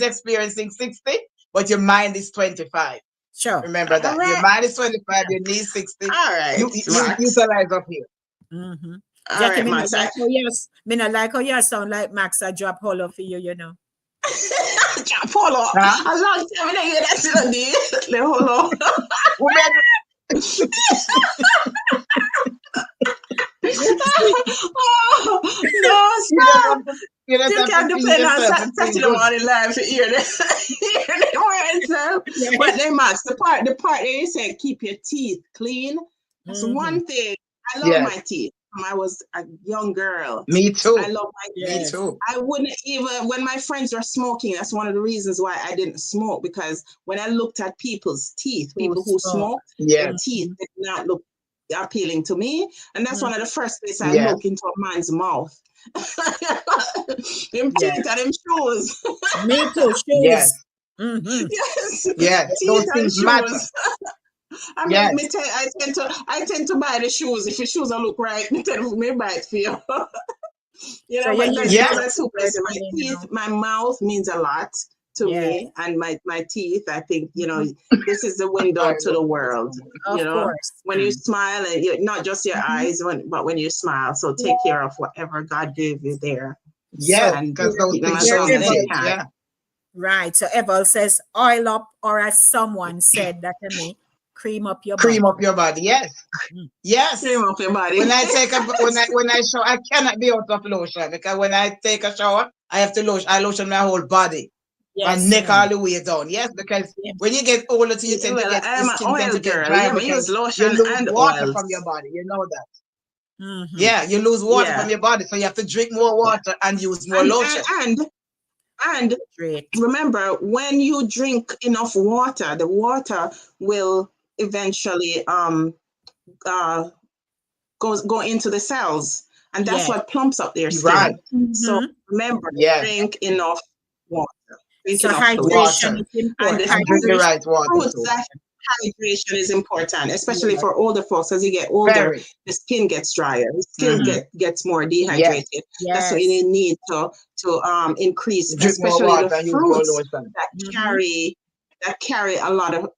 experiencing 60, but your mind is 25. Sure. Remember that. Right. Your mind is 25, your knees 60. All right. You utilize up here. Mm-hmm. All Jacqui, right, me Max. not like how you sound like Max. I drop hollow for you, you know. Drop hollow. A long time I hear that still day. The hollow. No, stop. You can't depend on Saturday morning live to hear the words. But then, Max, the part that you said keep your teeth clean. That's one thing. I love my teeth. when I was a young girl. Me too. I love my Me teeth. too. I wouldn't even, when my friends were smoking, that's one of the reasons why I didn't smoke, because when I looked at people's teeth, people who smoke. smoked, their Yes. teeth did not look appealing to me. And that's one of the first places I Yes. look into a man's mouth. Them Yes. teeth and them shoes. Me too. Shoes. Yes. Mhm. Yes. Yes. Teeth Those and things matter. shoes. I mean, Yes. I tend to buy the shoes. If your shoes don't look right, me tend to buy it for you. You So know, you're but using Yes. those are two places. My you teeth, know. my mouth means a lot to Yes. me, and my teeth. I think, you know, this is the window to the world. You Of know, course. when you smile, and you, not just your eyes, but when you smile. So take care of whatever God gave you there, Yes. and Because those keep them things as show long the as you teeth. can. Yeah. Right. So Eval says, oil up, or as someone said that to me, cream up your Cream body. up your body. Yes. Yes. Cream up your body. When I take a when I shower, I cannot be out of lotion, because when I take a shower, I have to lotion. I lotion my whole body, my Yes. neck all the way down. Yes, because Yes. when you get older, you tend to Well, get your I'm an skin tends oil to get girl. dry Yeah, I use because lotion you lose and water oils. from your body. You know that. Mhm. Yeah, you lose water Yeah. from your body, so you have to drink more water and use more lotion. And Great. remember, when you drink enough water, the water will eventually go into the cells, and that's Yes. what plumps up their skin. Right. So Mhm. remember, Yes. drink enough water. Drink So enough fluids. hydration Water. is important. And the And drink the Hydration. right water fruits, too. that hydration is important, especially Yes. for older folks. As you get older, Very. the skin gets drier, the skin Mhm. gets more Yes. dehydrated. That's why Yes. you need to increase, Drink more especially water the and use more fruits lotion. that Mhm. carry a lot of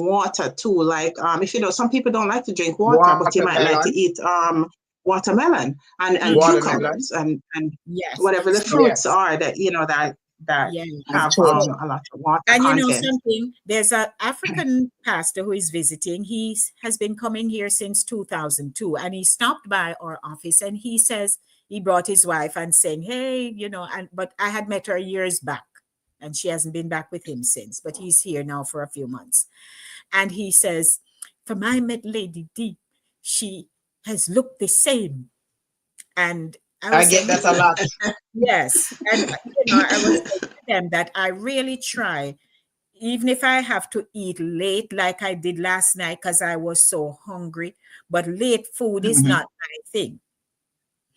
water too. Like if you know, some people don't like to drink water, but you might like to Watermelon. eat watermelon and Watermelon. cucumbers and Yes. whatever the So, fruits are that you know that yes. I've have told a you. lot of water And you know content. something, there's an African pastor who is visiting. He has been coming here since 2002, and he stopped by our office, and he says he brought his wife and saying, hey, you know, but I had met her years back, and she hasn't been back with him since, but he's here now for a few months. And he says, from I met Lady D, she has looked the same. And I I was get saying, that a lot. yes. And, you know, I was saying to them that I really try, even if I have to eat late like I did last night because I was so hungry, but late food is Mhm. not my thing.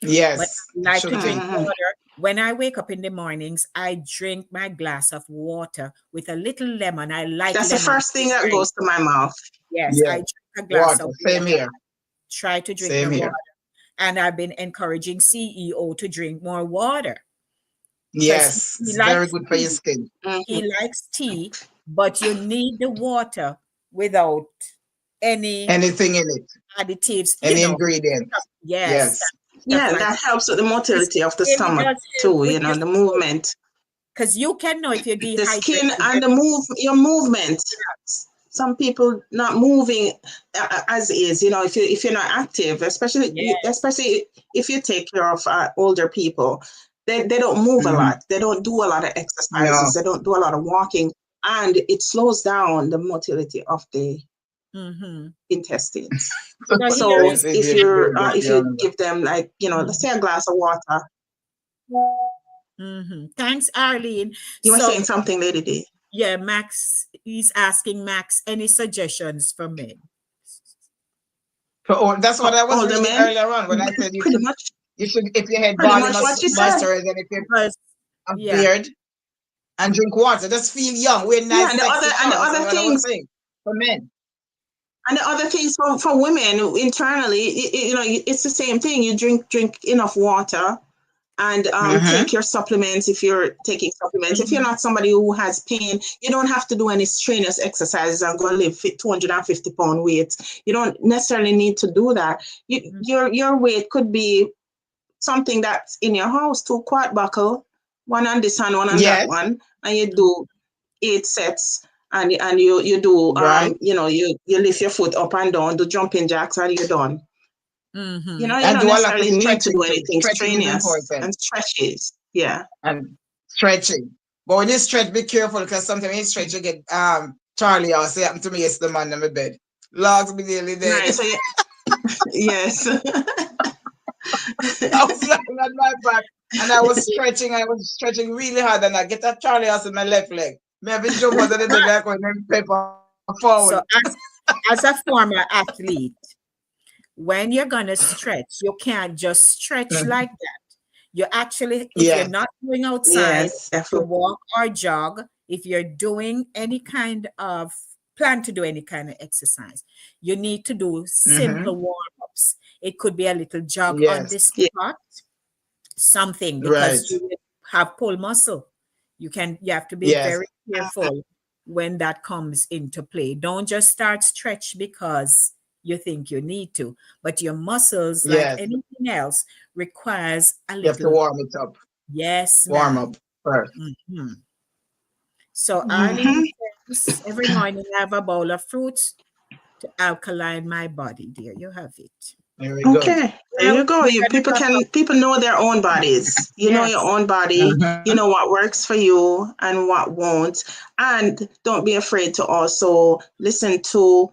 But Yes. I like to Should drink be. water. When I wake up in the mornings, I drink my glass of water with a little lemon. I like That's the lemon. first thing that goes to my mouth. Yes, I Yeah. drink a glass Water. of Same water. here. Try to drink Same the here. water. And I've been encouraging CEO to drink more water. Yes. He It's very likes good for your skin. he likes tea, but you need the water without any Anything in it. additives, Any you know. ingredient. Yes, Yes. Yeah, like that helps with the motility of the it stomach does help too, with you know, your the movement. because you can know if you're The skin dehydrated. and your movement. Some people not moving as is, you know, if you're not active, especially Yes. if you take care of older people, they don't move a Mhm. lot. They don't do a lot of No. exercises. They don't do a lot of walking, and it slows down the motility of the Mm-hmm. intestines. So So here Yes, is it if is you're very good. if Yeah. you give them, like, you know, let's say a glass of water. Thanks, Arlene. You were So saying something, Lady D. yeah, Max, he's asking Max any suggestions for men. That's what I was Older reading men, earlier on when I said pretty much if your head pretty bald, you much what must you said. moisturize, and if you Because have yeah, beard and drink water. Just feel young. We're Yeah, nice, and the sexy other That's what I was things, saying. For men. and the other things for women internally, you know, it's the same thing. You drink enough water, and take your supplements if you're taking supplements. If you're not somebody who has pain, you don't have to do any strenuous exercises and go live 250-pound weight. You don't necessarily need to do that. Your weight could be something that's in your house, 2 quart buckle, one on this hand, one on that Yes. one, and you do 8 sets, and you do Right. you know, you lift your foot up and down, do jumping jacks, and you're done. You know, you And don't do a lot of necessarily need to stretching do too. anything Stretching is strenuous, important. and stretches. Yeah. And stretching. But when you stretch, be careful, because sometimes when you stretch, you get Charlie or say happened to me yesterday, man, in my bed. Logs me nearly dead. Right. So yes. I was lying on my back and I was stretching really hard and I get a Charlie horse in my left leg. Maybe jump out of the bed like when them paper So forward. as a former athlete, when you're gonna stretch, you can't just stretch like that. You actually, if you're Yes, not going outside Yes, to definitely. walk or jog, if you're doing any kind of plan to do any kind of exercise, you need to do mm-hmm. simple warm-ups. It could be a little jog on the Yes, Yeah. spot, something, right. because you will have pull muscle. You have to be Yes, very careful when that comes into play. Don't just start stretch because you think you need to, but your muscles, like yes. anything else, requires a You have to little, warm it up. yes, Warm ma'am. up first. Mhm. So Arlene Hmm. says, every morning I have a bowl of fruits to alkaline my body. Dear, you have it. Very good. Okay, there you Well, go. we're You gonna wrap up. people know their own bodies. You know your Yes. own body. You Mm-hmm. know what works for you and what won't. And don't be afraid to also listen to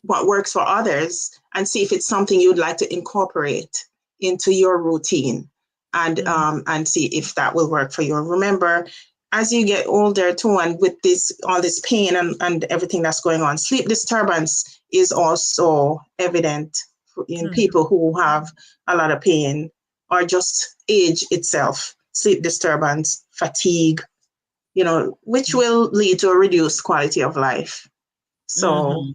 what works for others and see if it's something you'd like to incorporate into your routine and see if that will work for you. Remember, as you get older too, and with this all this pain and everything that's going on, sleep disturbance is also evident in Mhm. people who have a lot of pain or just age itself, sleep disturbance, fatigue, which will lead to a reduced quality of life. So Mhm.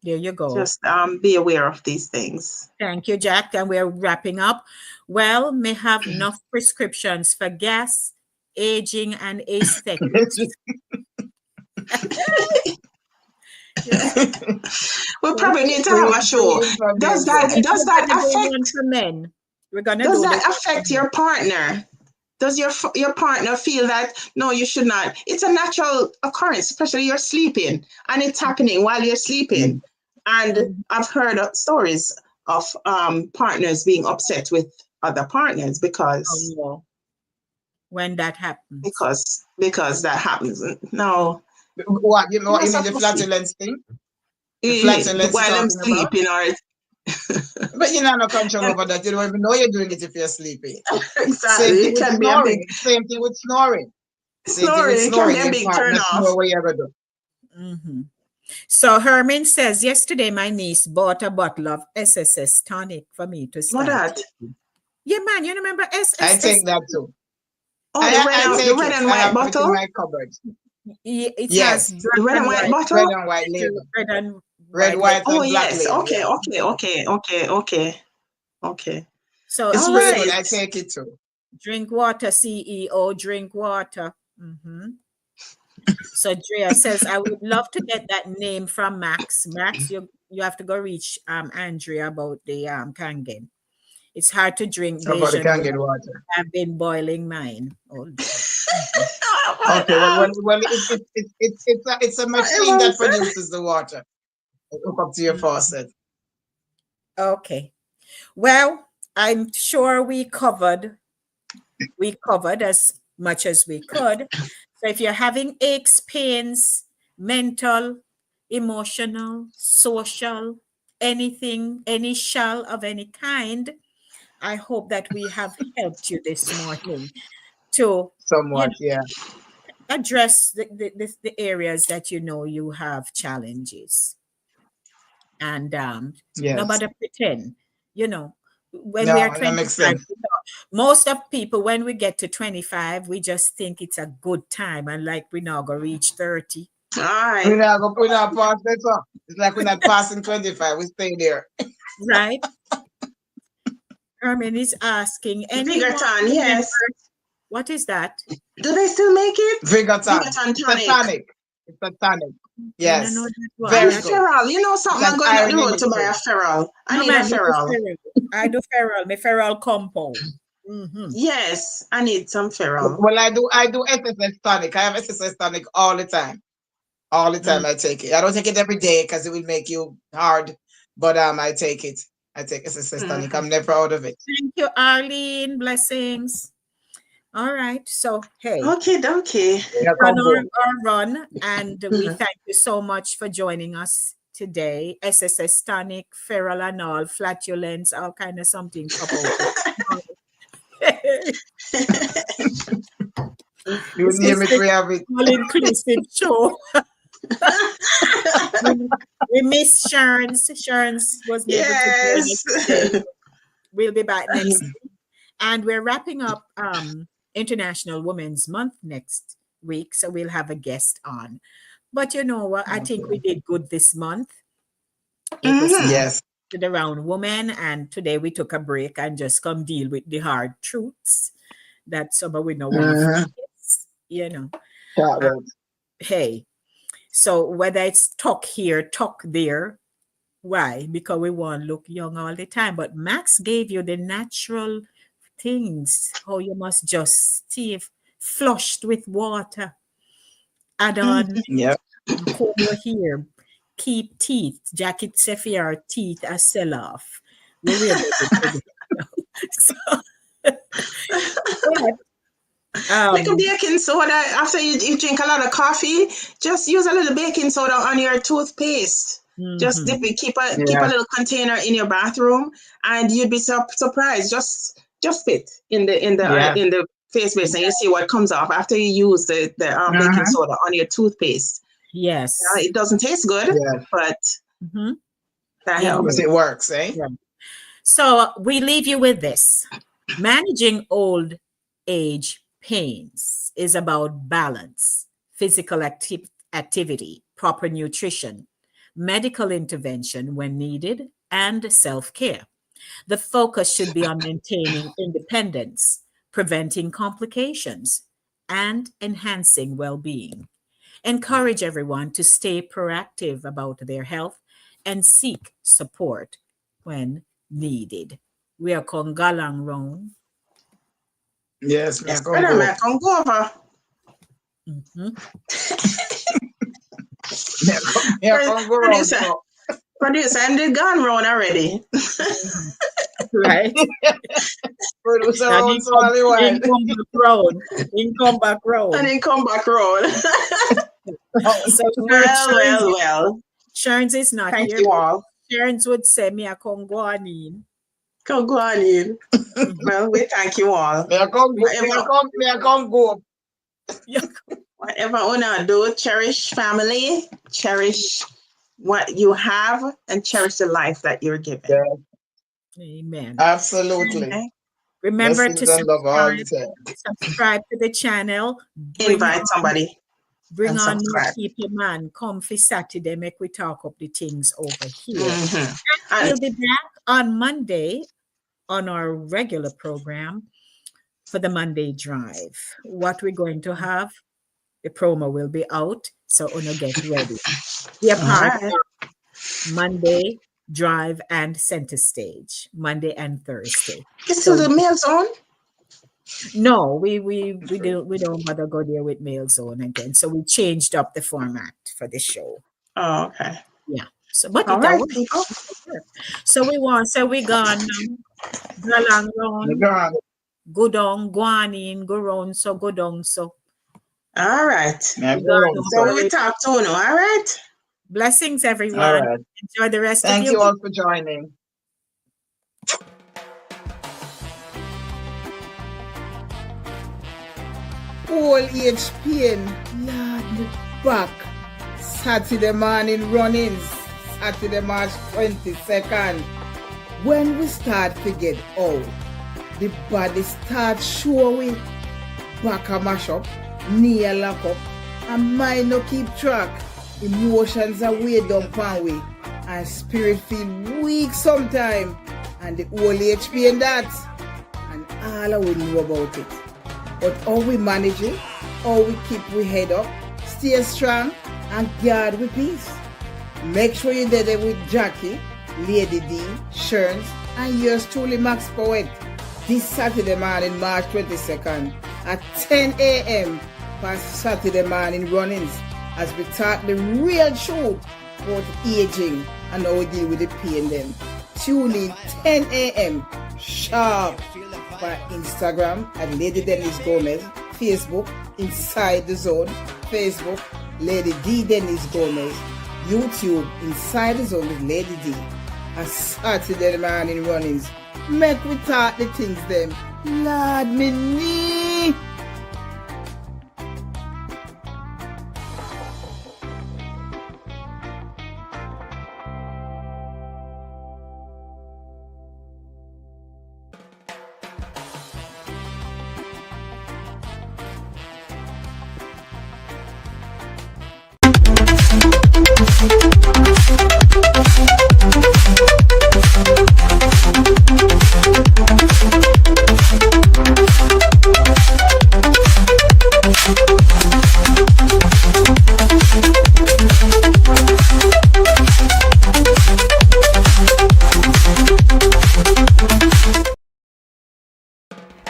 There you go. just be aware of these things. Thank you, Jack. And we're wrapping up. Well, may have enough prescriptions for gas, aging, and aesthetics. Yes. We'll probably need to have Free, a free show. Does information. that We're does that gonna do one affect for men. We're gonna does do the that one for affect men. your partner? Does your partner feel that no, you should not? It's a natural occurrence, especially you're sleeping and it's happening while you're sleeping. And Mhm. I've heard of stories of partners being upset with other partners Oh, yeah. When that happens. because that happens. No, What you're not you mean the supposed to flatulence thing? The flatulence you're while I'm talking about? sleeping or But you know no control over that. You don't even know you're doing it if you're sleeping. Same exactly. thing It with can be a big snoring. Same thing with snoring. Same thing with snoring. It can be snoring. a Your big partner turn snore, off. what you ever do? Mhm. So Herman says, yesterday my niece bought a bottle of SSS tonic for me to What start that? taking. Yeah, man, you remember I SSS? take that too. Oh, I the take red it. and I white have it in bottle. my cupboard. It has Yes. The black red and and white white, Red bottle. and white label. red and Red, white label. white, Oh and black yes. label. Okay. Yeah. Okay. Okay. Okay. Okay. Okay. So It's All he really says, good. I right. take it too. drink water, CEO, drink water. So Drea says, I would love to get that name from Max. Max, you have to go reach Andrea about the Kangen. It's hard to drink Nobody Bajan can water. get water. I've been boiling mine all day. Okay. Well. It's a machine that Whatever. produces the water. Hook up to your faucet. Okay. Well, I'm sure we covered as much as we could. So if you're having aches, pains, mental, emotional, social, anything, any shell of any kind, I hope that we have helped you this morning to, you Somewhat. know, Yeah. address the areas that you know you have challenges. And Yes. nobody pretend, you know, when we No, are that 25, makes sense. most of people, when we get to 25, we just think it's a good time and like we're now going to reach 30. All right. We're not past that one. It's like we're not passing 25. We stay there. Right? Herman is asking, anyone Vigaton. remember, Yes. what is that? Do they still make it? Vigaton. Vigaton It's a tonic. tonic. It's a tonic. I don't know Yes. that one. And Very That, good. feral. You know something? It I'm has going up the iron in road it to buy too. a feral. I no, need a man, me do feral. feral. I do feral, me feral compound. Yes, I need some feral. Well, I do SSS tonic. I have SSS tonic all the time. All the time I take it. I don't take it every day because it will make you hard. But I take it. I take SSS tonic. Mhm. I'm never out of it. Thank you, Arlene. Blessings. All right. So, hey, Okay, okay. Yeah, done combo. our run, and we thank you so much for joining us today. SSS tonic, feral and all, flatulence, all kind of something pop out. You name it, we have it. All-inclusive show. We miss Sharon's. Sharon's wasn't able to join us today. Yes. We'll be back next week. And we're wrapping up International Women's Month next week. So we'll have a guest on. But you know what? I think we did good this month. It was Yes. around women. And today we took a break and just come deal with the hard truths that some of we know want to face, you know. Hey, so whether it's talk here, talk there, why? Because we want to look young all the time. But Max gave you the natural things, how you must just stay flushed with water, add on Yep. comb your hair, keep teeth. Jacqui said our teeth are sell off. We will so, but, Like a baking soda, after you drink a lot of coffee, just use a little baking soda on your toothpaste. Just dip it, keep a little container in your bathroom, and you'd be surprised. Just spit in the face base, and you see what comes off after you use the baking soda on your toothpaste. yes. It doesn't taste good, but that helps. But it works, eh? Yeah. So we leave you with this. Managing old age pains is about balance, physical activity, proper nutrition, medical intervention when needed, and self-care. The focus should be on maintaining independence, preventing complications, and enhancing well-being. Encourage everyone to stay proactive about their health and seek support when needed. We are Kongalang Roan. Yes, Yes, brother, man, come go over. Producer, I'm the gone round already. Right? Producer And round Swally Wine. come back round. And then come back round. So Well. Sharon's is not Thank here. you all. Sharon's would say me a come go on in. Come go on in. Well, we thank you all. Me a come go. Whatever you wanna do, cherish family, cherish what you have, and cherish the life that you're given. Yeah. Amen. Absolutely. Okay. Remember Blessings to and love all the time. subscribe to the channel. Invite somebody. Bring and on more subscribe. people, man. Come for Saturday, make we talk up the things over here. Mhm. We'll be back on Monday on our regular program for the Monday Drive. What we're going to have, the promo will be out, so Uno get ready. Be a part All right. of Monday Drive and Center Stage, Monday and Thursday. This is the mail zone. No, we don't bother go there with Mail Zone again. So we changed up the format for the show. Oh, okay. Yeah. So but All it right, worked. people. So we gone Galang round, Gone. go down, go on in, go round, so go down. So All right. Yeah, we go gone on. So over we it. talk to you, all right? Blessings, All everyone. right. Enjoy the rest Thank of you your all for joining. All age pain, Lord, back. Saturday morning runnings, Saturday, March 22nd. When we start to get old, the body starts showing. Back a mash up, knee a lock up, and mind no keep track. Emotions are way down pan way, and spirit feel weak sometime. And the old age pain that, and all we know about it. But how we manage it, how we keep we head up, stay strong, and guard with peace. Make sure you're there with Jacqui, Lady D, Sherns, and yours truly, Max Poet, this Saturday morning, March 22nd, at 10 a.m. for Saturday morning runnings, as we talk the real truth about aging and how we deal with the pain then. Tune in 10 a.m. sharp for Instagram at Lady Dennis Gomez, Facebook Inside the Zone, Facebook Lady D Dennis Gomez, YouTube Inside the Zone with Lady D. A Saturday morning runnings Make we talk the things them. Lord, me knee.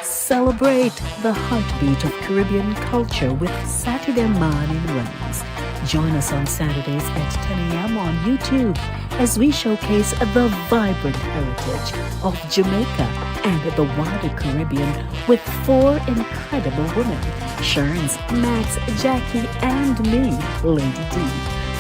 Celebrate the heartbeat of Caribbean culture with Saturday Morning Runs. Join us on Saturdays at 10 a.m. on YouTube as we showcase the vibrant heritage of Jamaica and the wider Caribbean with 4 incredible women, Sherns, Max, Jacqui, and me, Lady D.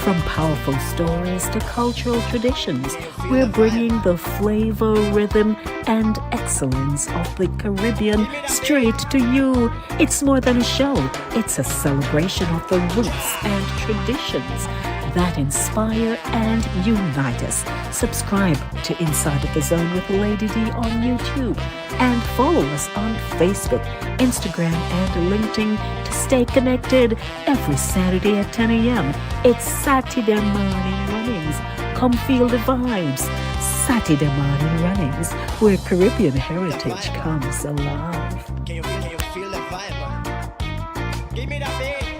From powerful stories to cultural traditions, we're bringing the flavor, rhythm, and excellence of the Caribbean straight to you. It's more than a show, it's a celebration of the roots and traditions that inspire and unite us. Subscribe to Inside of the Zone with Lady D on YouTube and follow us on Facebook, Instagram, and LinkedIn to stay connected every Saturday at 10 a.m. It's Saturday Morning Runnings. Come feel the vibes. Saturday Morning Runnings, where Caribbean heritage comes alive. Can you feel the vibe? Give me that beat.